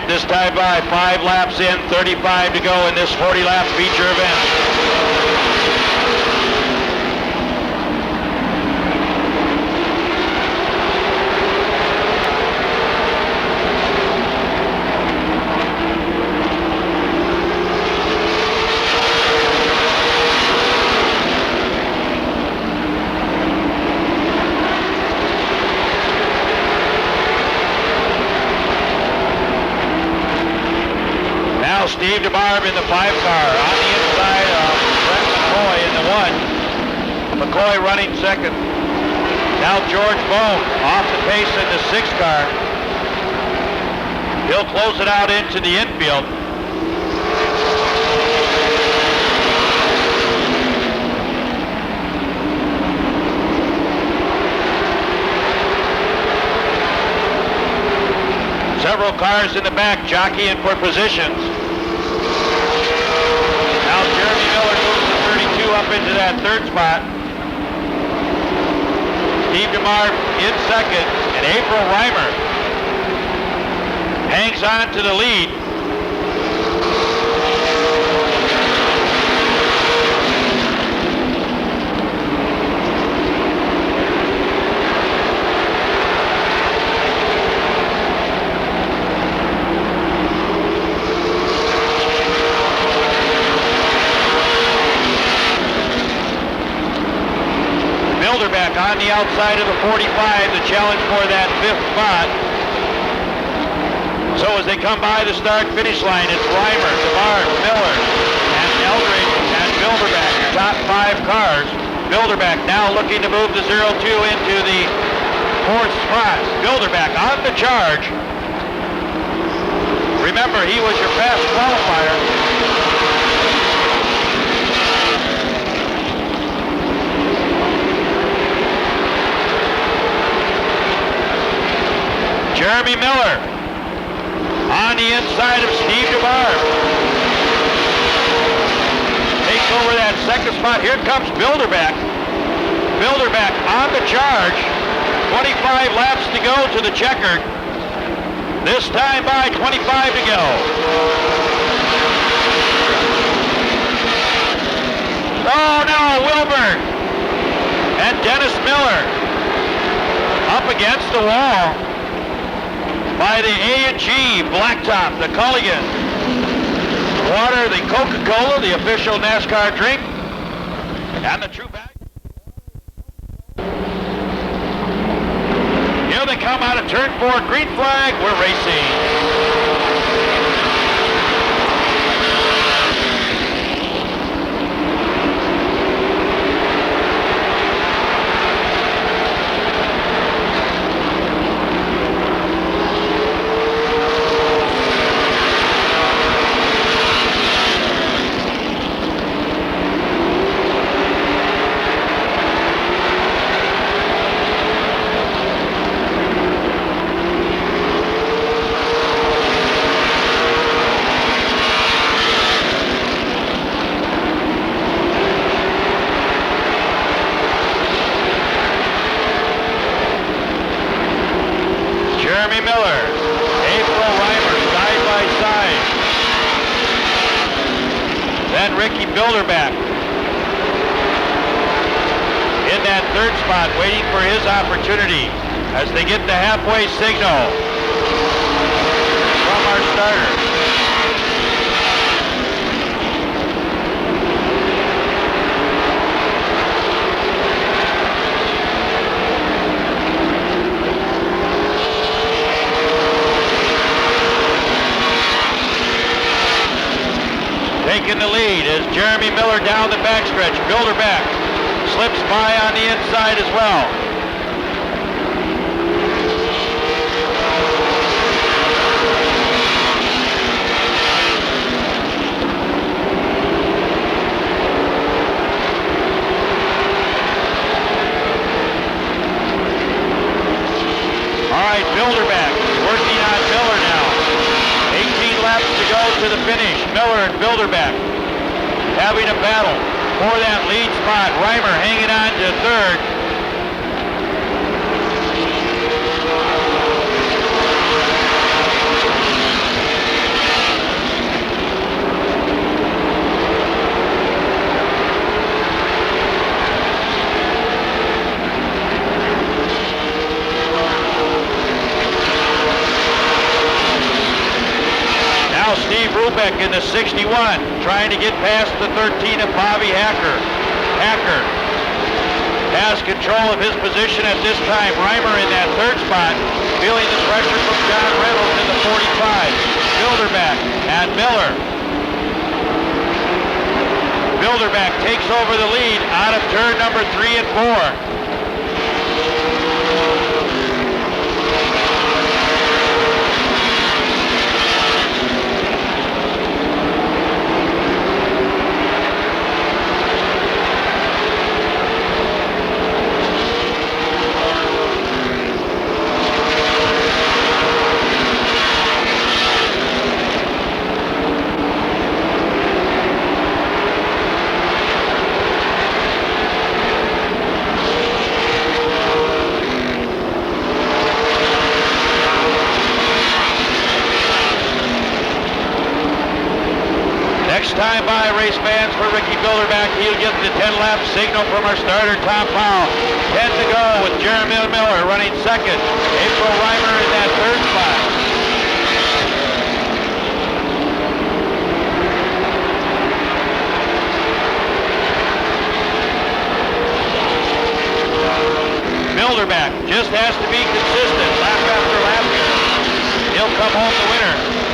This time by 5 laps in, 35 to go in this 40-lap feature event. Now Steve DeBarb in the 5 car on the inside of Brett McCoy in the 1. McCoy running second. Now George Bone off the pace in the 6 car. He'll close it out into the infield. Several cars in the back jockeying for positions. Now Jeremy Miller moves the 32 up into that 3rd spot. Steve DeMar in 2nd, and April Reimer hangs on to the lead. Back on the outside of the 45, the challenge for that 5th spot. So as they come by the start-finish line, it's Reimer, DeBarb, Miller, and Eldridge, and Bilderback, your top 5 cars. Bilderback now looking to move the 02 into the 4th spot. Bilderback on the charge. Remember, he was your fast qualifier. Jeremy Miller on the inside of Steve DeBarb. Takes over that 2nd spot. Here comes Bilderback. Bilderback on the charge. 25 laps to go to the checkered. This time by 25 to go. Oh no, Wilbur and Dennis Miller up against the wall by the A&G Blacktop, the Culligan. Water, the Coca-Cola, the official NASCAR drink, and the true bag. Here they come out of turn 4, green flag, we're racing. Jeremy Miller, April Reimer, side by side. Then Ricky Bilderback in that 3rd spot, waiting for his opportunity as they get the halfway signal from our starter. Taking the lead is Jeremy Miller down the backstretch. Bilderback slips by on the inside as well. All right, Bilderback working on Miller now. 18 laps to go to the finish. Miller and Bilderback having a battle for that lead spot. Reimer hanging on to 3rd. Steve Rubeck in the 61, trying to get past the 13 of Bobby Hacker. Hacker has control of his position at this time. Reimer in that 3rd spot, feeling the pressure from John Reynolds in the 45. Bilderback and Miller Bilderback takes over the lead out of turn number 3 and 4. Time by race fans for Ricky Bilderback. He'll get the 10-lap signal from our starter, Tom Powell. 10 to go with Jeremy Miller running second. April Reimer in that third spot. Bilderback just has to be consistent lap after lap here. He'll come home the winner.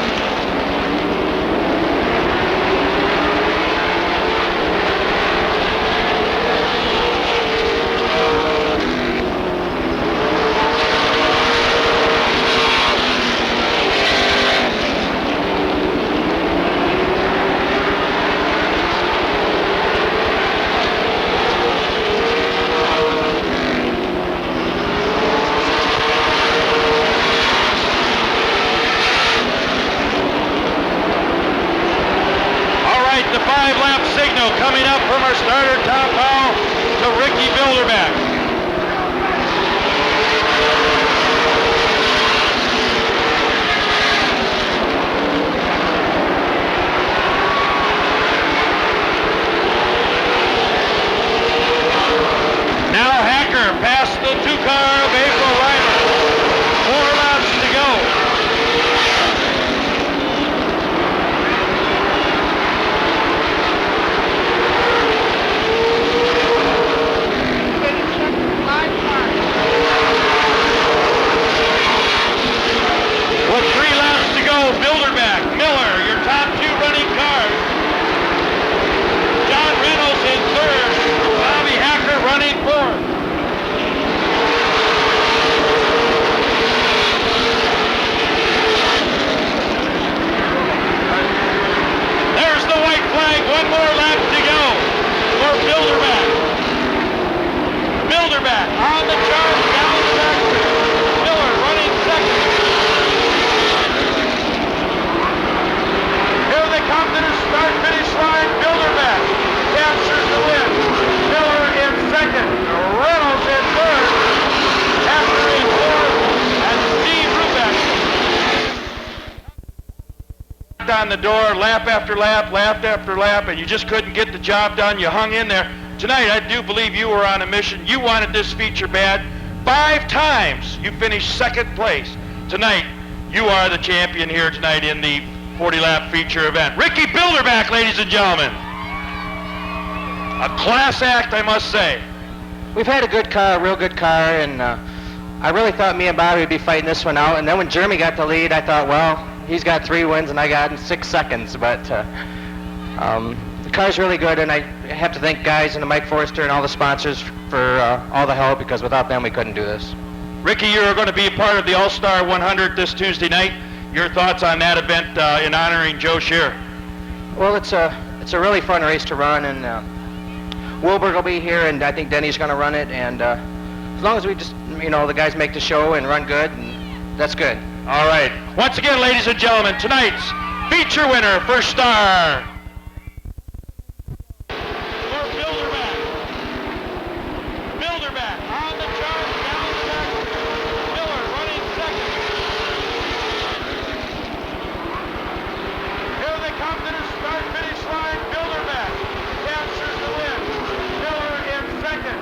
Coming up from our starter, Tom Powell, to Ricky Bilderback. Now Hacker past the 2-car of April Reimer. 4 laps to go. Bilderback on the charge down the back. Miller running second. Here they come to the start-finish line. Bilderback captures the win. Miller in second. Reynolds in third. After in fourth. And Steve Rubeck on the door, lap after lap, and you just couldn't get the job done. You hung in there. Tonight, I do believe you were on a mission. You wanted this feature bad. 5 times you finished second place. Tonight, you are the champion here tonight in the 40-lap feature event. Ricky Bilderback, ladies and gentlemen. A class act, I must say. We've had a good car, a real good car, and I really thought me and Bobby would be fighting this one out. And then when Jeremy got the lead, I thought, well, he's got 3 wins and I got 6 seconds. But the car's really good, and I have to thank guys and Mike Forrester and all the sponsors for all the help, because without them we couldn't do this. Ricky, you're going to be a part of the All-Star 100 this Tuesday night. Your thoughts on that event in honoring Joe Scheer? Well, it's a really fun race to run, and Wilberg will be here, and I think Denny's going to run it, and as long as we just, the guys make the show and run good, and that's good. All right. Once again, ladies and gentlemen, tonight's feature winner, First Star. Bilderback on the charge down the back. Miller running second. Here they come to the start-finish line. Bilderback captures the win. Miller in second.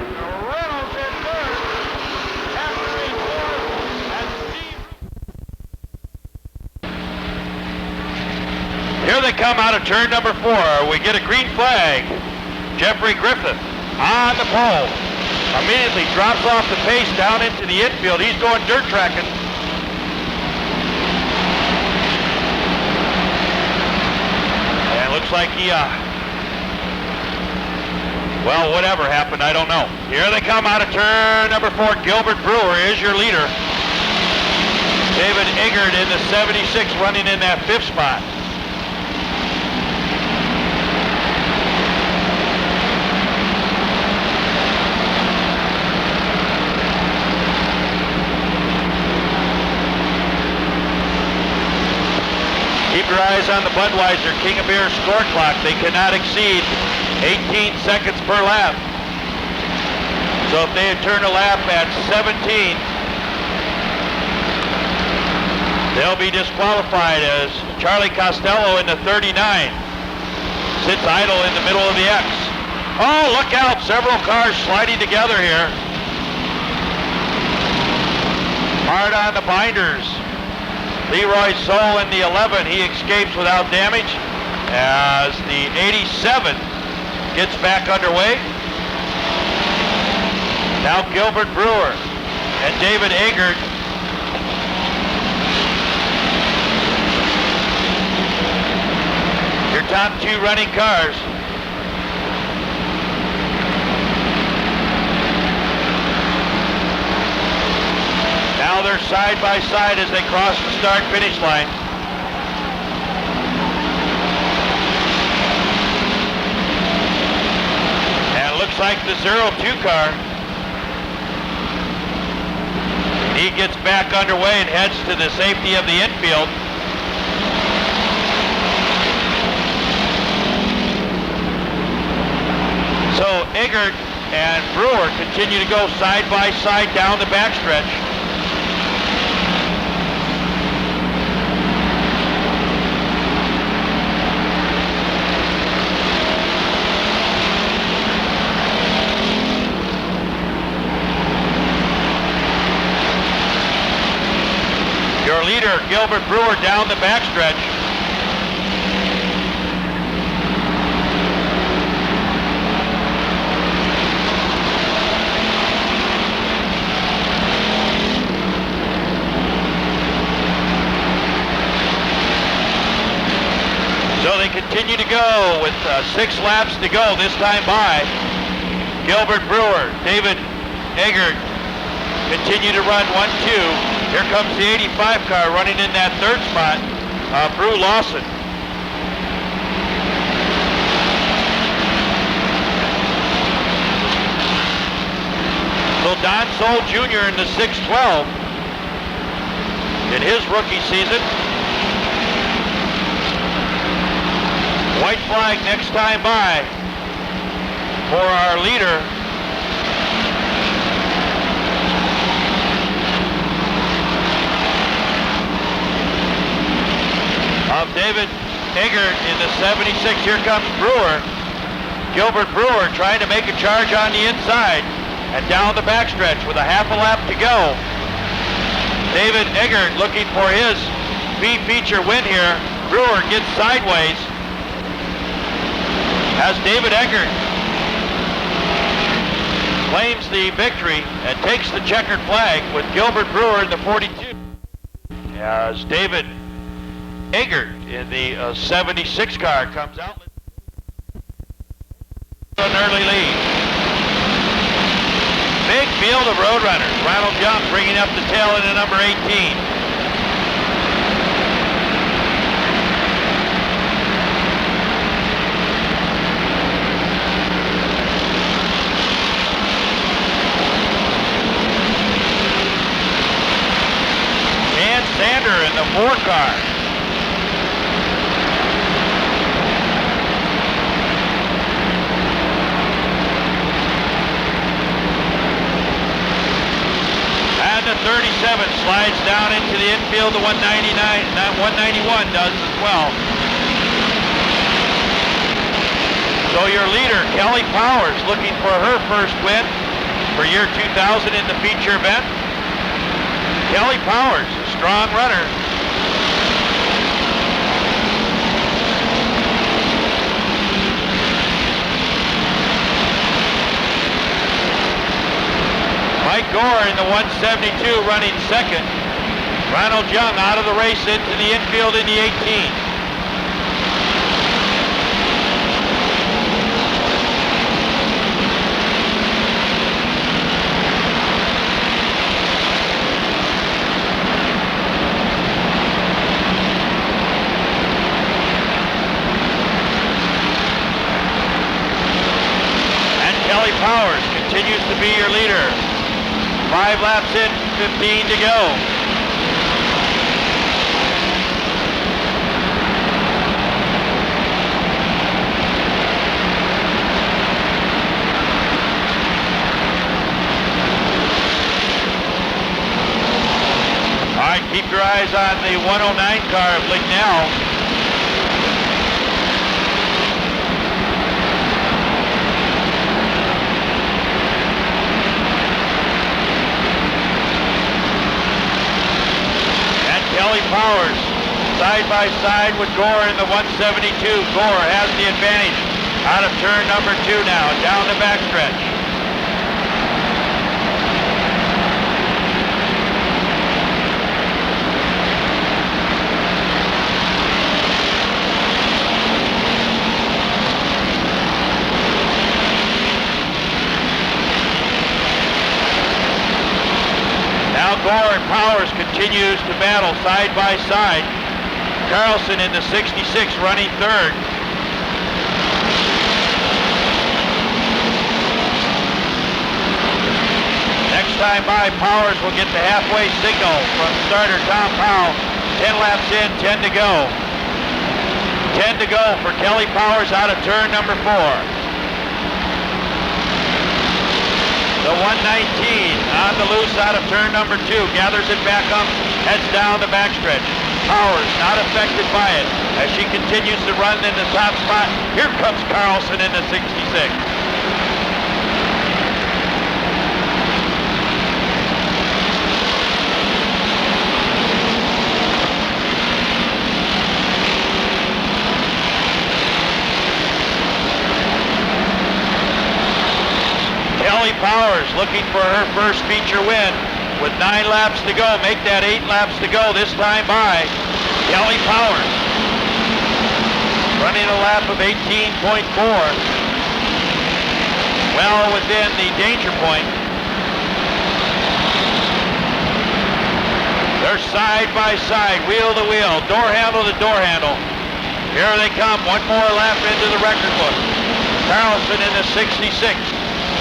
Reynolds in third. After in fourth. And Steve. Here they come out of turn number 4. We get a green flag. Jeffrey Griffith on the pole. Immediately drops off the pace down into the infield. He's going dirt tracking. And it looks like he Well, whatever happened, I don't know. Here they come out of turn number 4. Gilbert Brewer is your leader. David Eggert in the 76 running in that 5th spot. Keep your eyes on the Budweiser King of Beer score clock. They cannot exceed 18 seconds per lap. So if they had turned a lap at 17, they'll be disqualified as Charlie Costello in the 39 sits idle in the middle of the X. Oh, look out, several cars sliding together here. Hard on the binders. Leroy Soule in the 11, he escapes without damage as the 87 gets back underway. Now Gilbert Brewer and David Eggert. Your top 2 running cars. Now they're side by side as they cross the start-finish line. And it looks like the 02 car. He gets back underway and heads to the safety of the infield. So Eggert and Brewer continue to go side by side down the backstretch. Your leader, Gilbert Brewer, down the backstretch. So they continue to go with 6 laps to go this time by. Gilbert Brewer, David Eggert continue to run 1-2. Here comes the 85 car running in that 3rd spot, Brew Lawson. So Don Soule Jr. in the 612 in his rookie season. White flag next time by for our leader. Of David Eggert in the 76. Here comes Brewer. Gilbert Brewer trying to make a charge on the inside and down the backstretch with a half a lap to go. David Eggert looking for his feature win here. Brewer gets sideways as David Eggert claims the victory and takes the checkered flag with Gilbert Brewer in the 42. As David Eggert in the 76 car comes out. An early lead. Big field of road runners. Ronald Young bringing up the tail in the number 18. Dan Sander in the 4 car. The 37 slides down into the infield. The 191 does as well. So your leader, Kelly Powers, looking for her first win for year 2000 in the feature event. Kelly Powers, a strong runner. Mike Gore in the 172 running second. Ronald Young out of the race into the infield in the 18. Powers continues to be your leader. 5 laps in, 15 to go. All right, keep your eyes on the 109 car of Lignell. Kelly Powers, side by side with Gore in the 172. Gore has the advantage out of turn number 2 now, down the backstretch. Gore and Powers continues to battle side by side. Carlson in the 66 running third. Next time by, Powers will get the halfway signal from starter Tom Powell. 10 laps in, 10 to go. 10 to go for Kelly Powers out of turn number 4. The 119 on the loose out of turn number 2, gathers it back up, heads down the backstretch. Powers not affected by it as she continues to run in the top spot. Here comes Carlson in the 66. Kelly Powers looking for her first feature win with 9 laps to go. Make that 8 laps to go this time by Kelly Powers. Running a lap of 18.4. Well within the danger point. They're side by side, wheel to wheel, door handle to door handle. Here they come, one more lap into the record book. Carlson in the 66.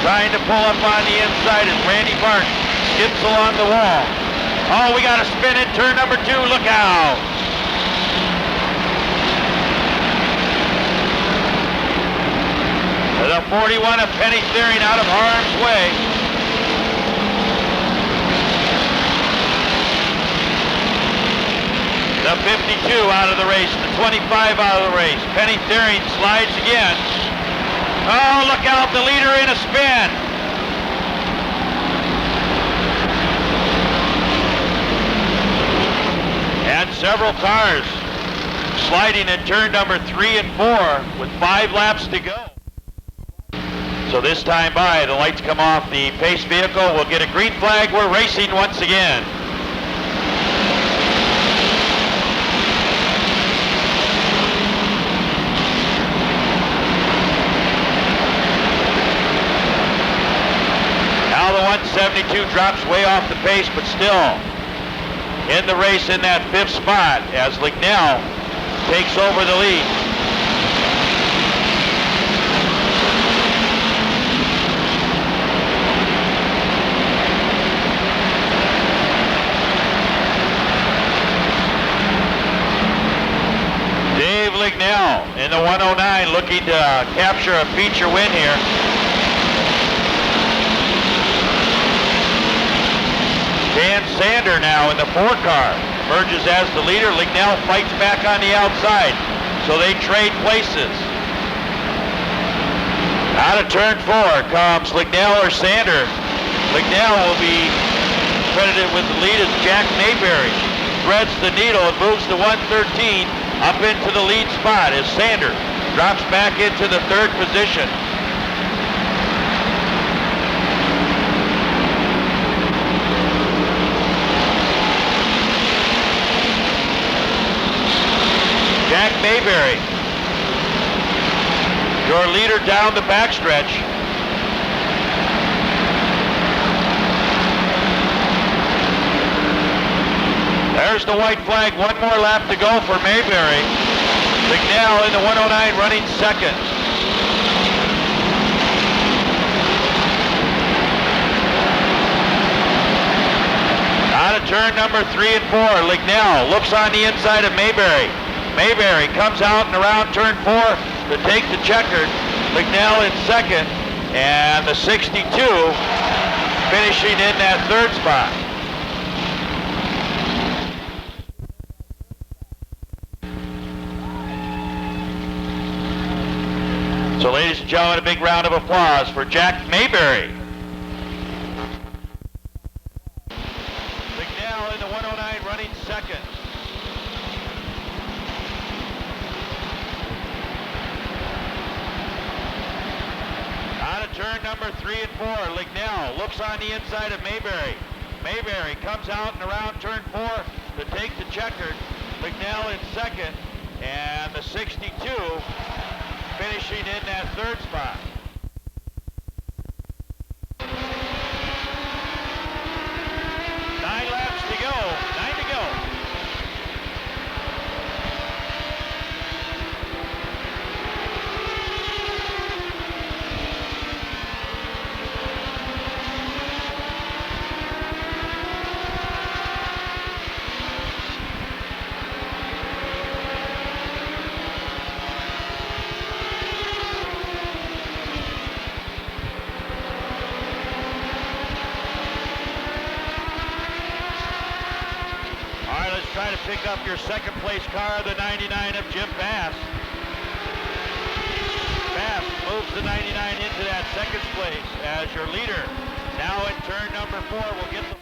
Trying to pull up on the inside as Randy Barton skips along the wall. Oh, we got a spin in turn number 2. Look out. The 41 of Penny Steering out of harm's way. The 52 out of the race. The 25 out of the race. Penny Steering slides again. Oh, look out, the leader in a spin. And several cars sliding in turn number 3 and 4 with 5 laps to go. So this time by, the lights come off the pace vehicle. We'll get a green flag. We're racing once again. Now the 172 drops way off the pace, but still in the race in that 5th spot as Lignell takes over the lead. Dave Lignell in the 109 looking to capture a feature win here. Dan Sander now in the 4 car emerges as the leader. Lignell fights back on the outside, so they trade places. Out of turn 4 comes Lignell or Sander. Lignell will be credited with the lead as Jack Mayberry threads the needle and moves to 113 up into the lead spot as Sander drops back into the 3rd position. Jack Mayberry, your leader down the backstretch. There's the white flag, one more lap to go for Mayberry. Lignell in the 109 running second. Out of turn number 3 and 4, Lignell looks on the inside of Mayberry. Mayberry comes out and around turn 4 to take the checkered. Lignell in second, and the 62 finishing in that third spot. So ladies and gentlemen, a big round of applause for Jack Mayberry. Lignell in the 109 running second. Out of turn number 3 and 4, Lignell looks on the inside of Mayberry. Mayberry comes out and around turn 4 to take the checkered. Lignell in second, and the 62 finishing in that third spot. Nine laps to go. Try to pick up your second place car, the 99 of Jim Bass. Bass moves the 99 into that second place as your leader. Now in turn number 4, we'll get the